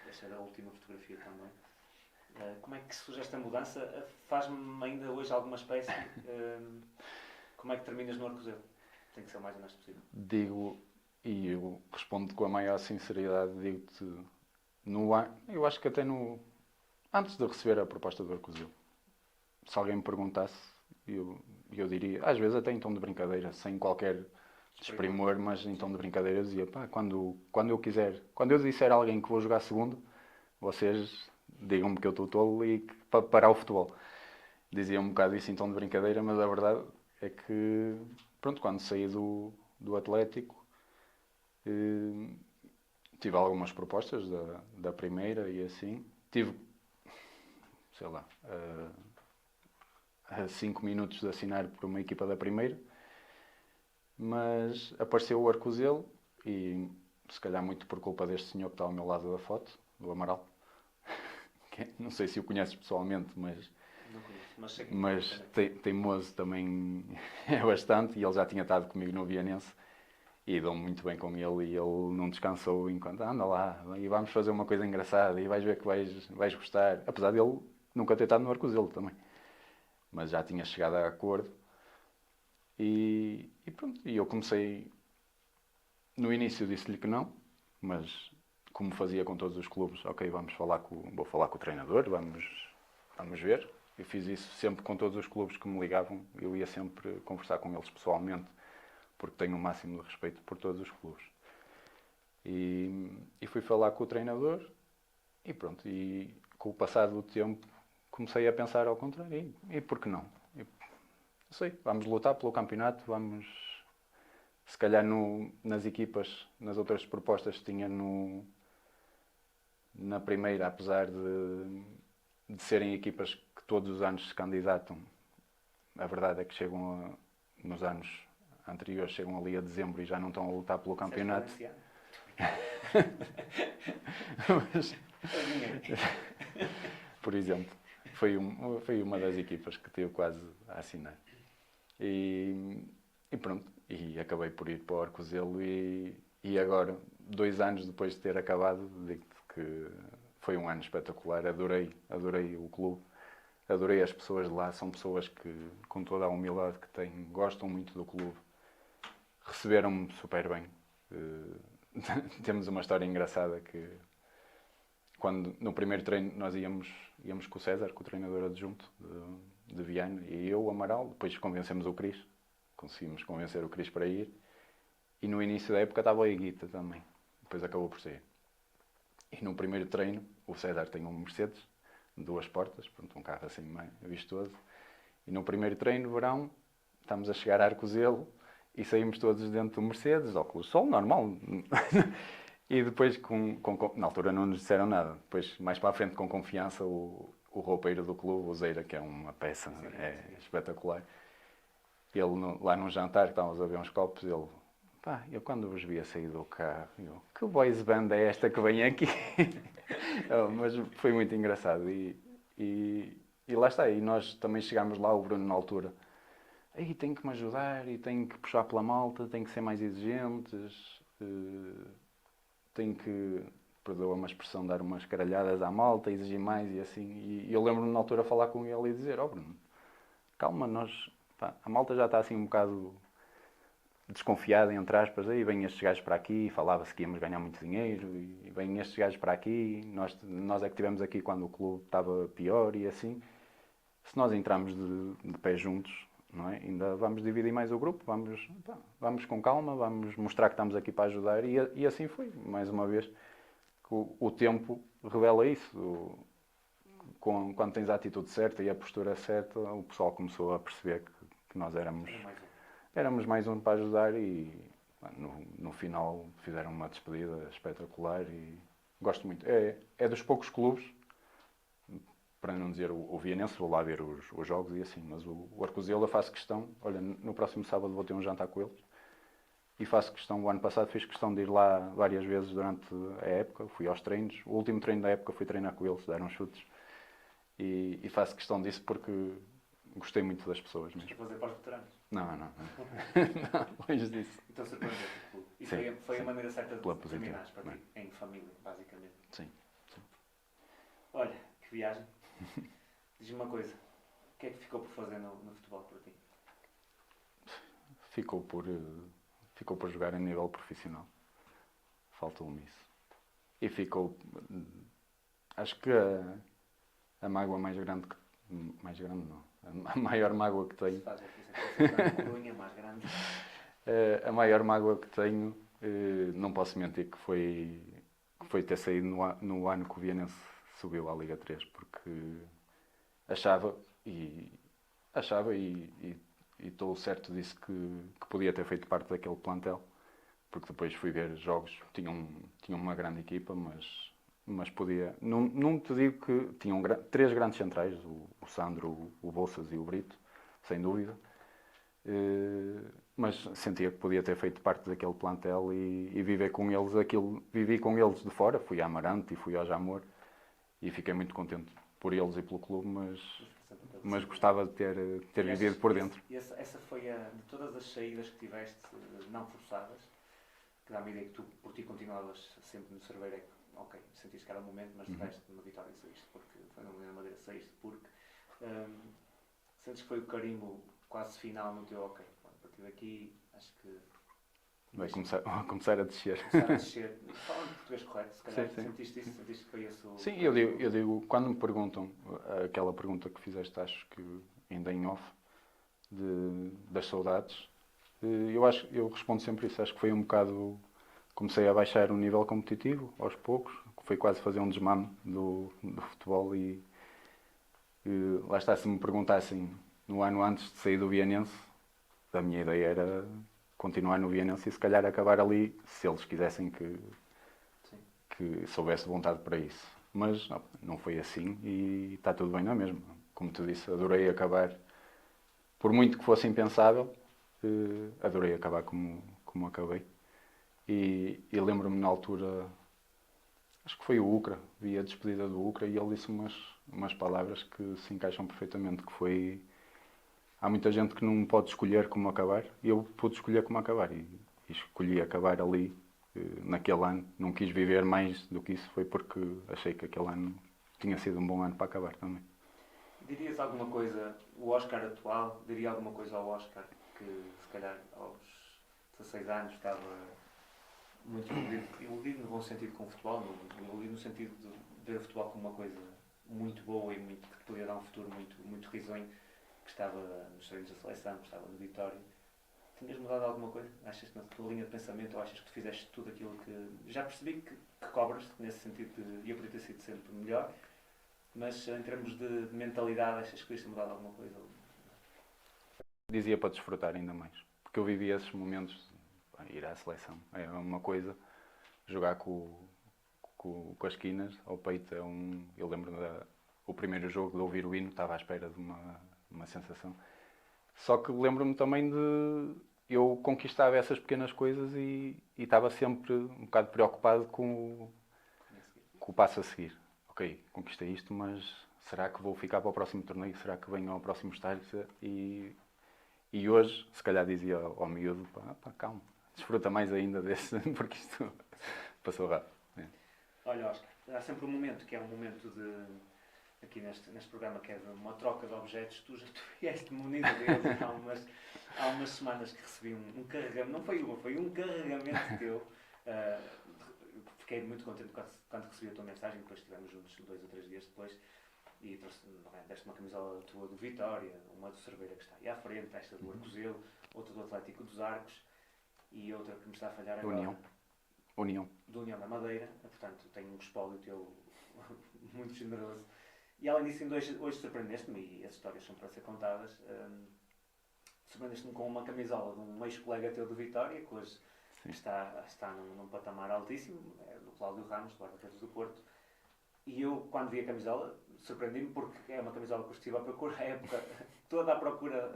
Esta era a última fotografia também. Como é que surge esta mudança? Faz-me ainda hoje alguma espécie... Como é que terminas no Arcozelo? Tem que ser o mais honesto possível. Digo, e eu respondo com a maior sinceridade, digo-te, eu acho que até antes de receber a proposta do Arcozelo, se alguém me perguntasse, eu diria, às vezes até em tom de brincadeira, sem qualquer desprimor, mas em tom de brincadeira, eu dizia, quando eu disser a alguém que vou jogar segundo, vocês digam-me que eu estou tolo e para parar o futebol. Dizia um bocado isso em tom de brincadeira, mas a verdade é que, pronto, quando saí do Atlético, tive algumas propostas da primeira e assim. Tive, sei lá, a 5 minutos de assinar por uma equipa da primeira, mas apareceu o Arcozelo e, se calhar muito por culpa deste senhor que está ao meu lado da foto, do Amaral, que não sei se o conheces pessoalmente, mas teimoso também é bastante, e ele já tinha estado comigo no Vianense e dou-me muito bem com ele, e ele não descansou enquanto anda lá e vamos fazer uma coisa engraçada e vais ver que vais gostar, apesar de ele nunca ter estado no Arcozelo também, mas já tinha chegado a acordo e pronto, e eu comecei. No início disse-lhe que não, mas como fazia com todos os clubes, ok, vou falar com o treinador, vamos ver. Eu fiz isso sempre com todos os clubes que me ligavam. Eu ia sempre conversar com eles pessoalmente, porque tenho o máximo de respeito por todos os clubes. E fui falar com o treinador e pronto. E com o passar do tempo comecei a pensar ao contrário. E por que não? Não sei, vamos lutar pelo campeonato, vamos... Se calhar nas equipas, nas outras propostas que tinha na primeira, apesar de serem equipas que todos os anos se candidatam, a verdade é que nos anos anteriores, chegam ali a dezembro e já não estão a lutar pelo campeonato. Mas, por exemplo, foi uma das equipas que tive quase a assinar. E pronto, e acabei por ir para o Arcozelo e agora, 2 anos depois de ter acabado, digo-te que foi um ano espetacular, adorei o clube, adorei as pessoas de lá, são pessoas que, com toda a humildade que têm, gostam muito do clube, receberam-me super bem. Temos uma história engraçada que, quando no primeiro treino nós íamos com o César, com o treinador adjunto de Viana, e eu, o Amaral, depois convencemos o Cris, conseguimos convencer o Cris para ir, e no início da época estava a Iguita também, depois acabou por sair. E no primeiro treino, o César tem um Mercedes, 2 portas, pronto, um carro assim mais vistoso. E no primeiro treino, no verão, estamos a chegar a Arcozelo e saímos todos dentro do Mercedes, óculos de sol, normal. E depois, na altura não nos disseram nada. Depois, mais para a frente, com confiança, o roupeiro do clube, o Zeira, que é uma peça, espetacular. Ele, lá num jantar, que estávamos a ver uns copos, ele Pá, eu quando vos vi a sair do carro, que boys band é esta que vem aqui? Mas foi muito engraçado e lá está. E nós também chegámos lá, o Bruno na altura. Aí tem que me ajudar e tem que puxar pela malta, tem que ser mais exigentes, tem que, perdoa-me a expressão, dar umas caralhadas à malta, exigir mais e assim. E eu lembro-me na altura falar com ele e dizer, Bruno, calma, pá, a malta já está assim um bocado desconfiada, entre aspas, aí vêm estes gajos para aqui, falava-se que íamos ganhar muito dinheiro, e vêm estes gajos para aqui, nós é que estivemos aqui quando o clube estava pior e assim. Se nós entrarmos de pé juntos, não é? Ainda vamos dividir mais o grupo, vamos com calma, vamos mostrar que estamos aqui para ajudar e assim foi, mais uma vez. O tempo revela isso. Quando tens a atitude certa e a postura certa, o pessoal começou a perceber que nós éramos mais um para ajudar e no final fizeram uma despedida espetacular e gosto muito. É dos poucos clubes, para não dizer o Vianense, vou lá ver os jogos e assim, mas o Arcozelo eu faço questão, olha, no próximo sábado vou ter um jantar com eles e faço questão, o ano passado fiz questão de ir lá várias vezes durante a época, fui aos treinos, o último treino da época fui treinar com eles, deram chutes e faço questão disso porque gostei muito das pessoas mesmo. Quer fazer para os veteranos? Não, não, longe disso. Então surpreendeu tipo, e Sim, foi a sim. maneira certa de Pela terminares para positiva, ti, em família, basicamente. Sim. Olha, que viagem. Diz-me uma coisa, o que é que ficou por fazer no futebol para ti? Ficou por jogar a nível profissional. Faltou-me isso. E ficou, acho que a mágoa mais grande não, a maior mágoa que tenho, Faz a Corunha mais grande. a maior mágoa que tenho, não posso mentir que foi ter saído no ano que o Vianense subiu à Liga 3, porque achava e estou certo disso que podia ter feito parte daquele plantel, porque depois fui ver jogos, tinham uma grande equipa, mas podia, não te digo que tinham três grandes centrais, o Sandro, o Bolsas e o Brito, sem dúvida, mas sentia que podia ter feito parte daquele plantel e viver com eles aquilo, vivi com eles de fora, fui a Amarante e fui ao Jamor e fiquei muito contente por eles e pelo clube, mas gostava de ter vivido por dentro. Essa foi de todas as saídas que tiveste não forçadas, que dá-me a ideia que tu por ti continuavas sempre no Cerveira, ok, sentiste que era o momento, mas de resto uma vitória saíste, porque foi na Madeira saíste, porque sentes que foi o carimbo quase final no teu ok, a partir daqui acho que Vai começar a descer. Começar a descer. Falando português correto, se calhar Sim. sentiste isso, sentiste que foi esse o... Sim, eu digo, quando me perguntam aquela pergunta que fizeste, acho que ainda em off, das saudades, eu respondo sempre isso. Acho que foi um bocado. Comecei a baixar o nível competitivo aos poucos, foi quase fazer um desmame do futebol e lá está, se me perguntassem no ano antes de sair do Vianense, a minha ideia era continuar no Vianense e se calhar acabar ali, se eles quisessem que soubesse vontade para isso. Mas não foi assim e está tudo bem na mesma. Como tu disse, adorei acabar, por muito que fosse impensável, adorei acabar como acabei. E lembro-me na altura, acho que foi o Ucra, vi a despedida do Ucra e ele disse umas palavras que se encaixam perfeitamente, que foi: há muita gente que não pode escolher como acabar, e eu pude escolher como acabar e escolhi acabar ali, naquele ano. Não quis viver mais do que isso, foi porque achei que aquele ano tinha sido um bom ano para acabar também. Dirias alguma coisa, o Oscar atual, diria alguma coisa ao Oscar que se calhar aos 16 anos estava muito iludido no bom sentido com o futebol, iludido no sentido de ver o futebol como uma coisa muito boa e que podia dar um futuro muito risonho, que estava nos treinos da seleção, que estava no Vitória. Tinhas mudado alguma coisa? Achas que na tua linha de pensamento, ou achas que tu fizeste tudo aquilo que... Já percebi que cobras, nesse sentido de ia poder ter sido sempre melhor, mas em termos de mentalidade, achas que podias ter mudado alguma coisa? Dizia para desfrutar ainda mais, porque eu vivi esses momentos, ir à seleção é uma coisa, jogar com as quinas ao peito é eu lembro o primeiro jogo de ouvir o hino, estava à espera de uma sensação. Só que lembro-me também eu conquistava essas pequenas coisas e estava sempre um bocado preocupado com o passo a seguir. Ok, conquistei isto, mas será que vou ficar para o próximo torneio? Será que venho ao próximo estágio? E hoje, se calhar dizia ao miúdo, pá, calma, desfruta mais ainda desse, porque isto passou rápido. É. Olha, Oscar, há sempre um momento que é um momento de, aqui neste programa, que é de uma troca de objetos. Tu vieste munido deles há umas semanas que recebi um carregamento, não foi uma, foi um carregamento teu. Fiquei muito contente quando recebi a tua mensagem, depois estivemos juntos 2 ou 3 dias depois, e deste uma camisola tua do Vitória, uma do Cerveira que está aí à frente, esta do Arcozelo, outra do Atlético dos Arcos e outra que me está a falhar agora. União. Do União da Madeira, portanto tenho um espólio teu muito generoso. E além disso, hoje surpreendeste-me, e as histórias são para ser contadas, surpreendeste-me com uma camisola de um ex-colega teu do Vitória, que hoje está num patamar altíssimo, é do Cláudio Ramos, do guarda-redes do Porto. E eu, quando vi a camisola, surpreendi-me porque é uma camisola que eu estive à procura, a época toda à procura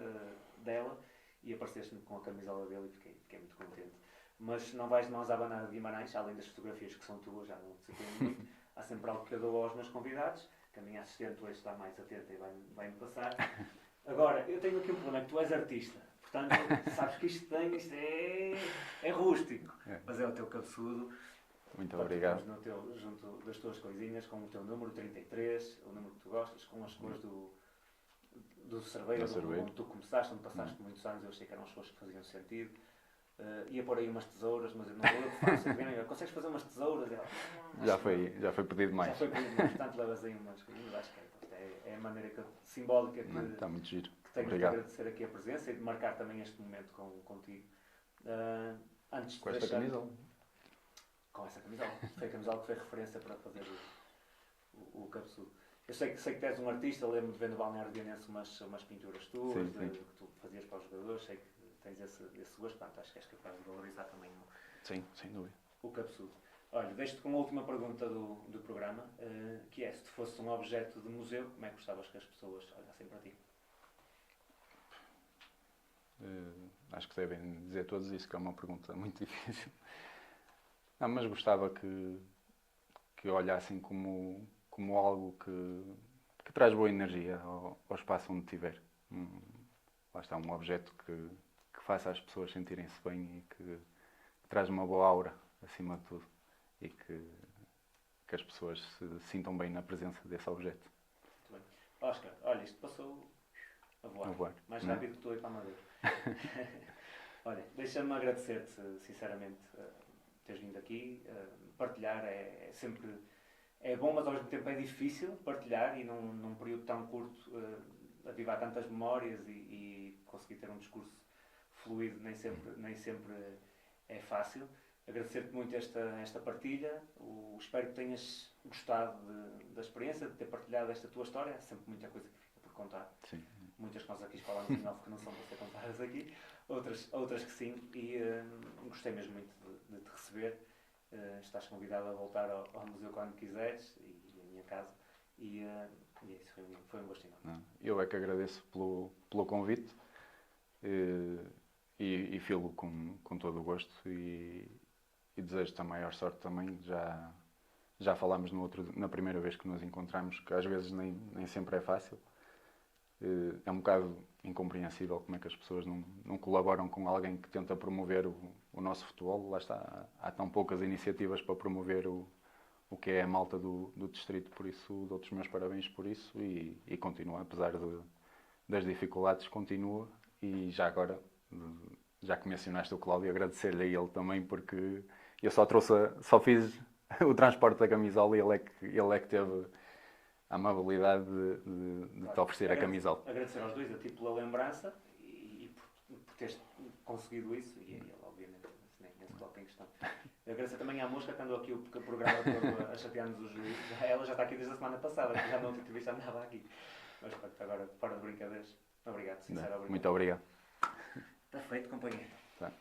dela, e apareceste-me com a camisola dele e fiquei muito contente. Mas não vais de mãos à banana de Guimarães, além das fotografias que são tuas, já não te surpreendo muito. Há sempre algo que eu dou aos meus convidados, que a minha assistente hoje está mais atenta e vai-me passar. Agora, eu tenho aqui um problema, é que tu és artista. Portanto, sabes que isto é rústico, mas é o teu cabeçudo. Muito obrigado. Junto das tuas coisinhas, com o teu número 33, o número que tu gostas, com as cores do Cerveira, onde tu começaste, onde passaste muitos anos, eu achei que eram as cores que faziam sentido. Ia pôr aí umas tesouras, mas eu não vou eu que faço. Consegues fazer umas tesouras? Já foi pedido mais. Já foi pedido mais, portanto levas aí umas coisinhas, acho que é a maneira simbólica que, está muito giro. Que tenho de agradecer aqui a presença e de marcar também este momento contigo. Antes com esta camisola. Com essa camisola. Foi a camisola que foi referência para fazer o cabeçudo. Eu sei que tu és um artista, lembro-me de ver no Balneário Guianense umas pinturas tuas, que tu fazias para os jogadores, sei que tens esse gosto, portanto acho que és capaz de valorizar também Sim, sem dúvida. O cabeçudo. Olha, deixo-te com uma última pergunta do programa, que é, se tu fosses um objeto de museu, como é que gostavas que as pessoas olhassem para ti? Acho que devem dizer todos isso, que é uma pergunta muito difícil. Não, mas gostava que olhassem como algo que traz boa energia ao espaço onde estiver. Lá está, um objeto que faça as pessoas sentirem-se bem e que traz uma boa aura, acima de tudo. E que as pessoas se sintam bem na presença desse objeto. Muito bem. Oscar, olha, isto passou a voar. Mais rápido que tu aí para a Madeira. Olha, deixa-me agradecer-te, sinceramente, teres vindo aqui. Partilhar é sempre... É bom, mas ao mesmo tempo é difícil partilhar e num período tão curto avivar tantas memórias e conseguir ter um discurso fluido nem sempre é fácil. Agradecer-te muito esta partilha. Espero que tenhas gostado da experiência, de ter partilhado esta tua história. Há sempre muita coisa que fica por contar. Sim. Muitas que nós aqui falamos em off que não são para ser contadas aqui. Outras que sim. E gostei mesmo muito de te receber. Estás convidado a voltar ao museu quando quiseres e à minha casa. E isso foi um gosto enorme. Eu é que agradeço pelo convite e filo com todo o gosto e desejo-te a maior sorte também. Já falámos na primeira vez que nos encontramos, que às vezes nem sempre é fácil. É um bocado incompreensível como é que as pessoas não colaboram com alguém que tenta promover o nosso futebol. Lá está, há tão poucas iniciativas para promover o que é a malta do distrito, por isso dou-te os meus parabéns por isso e continua, apesar das dificuldades, continua. E já agora, já que mencionaste o Cláudio, agradecer-lhe a ele também, porque eu só fiz o transporte da camisola e ele é que teve a amabilidade de te oferecer a camisola. Agradecer aos dois, a ti pela lembrança e por teres conseguido isso, e ele, obviamente, nem se coloca em questão. Agradecer também à Mosca, que andou aqui o programa todo a chatear-nos os juízes. Ela já está aqui desde a semana passada, que já na outra entrevista andava aqui. Mas pronto, agora, fora de brincadeiras, obrigado, sincero, obrigado. Muito obrigado. Está feito, companheiro. Tá.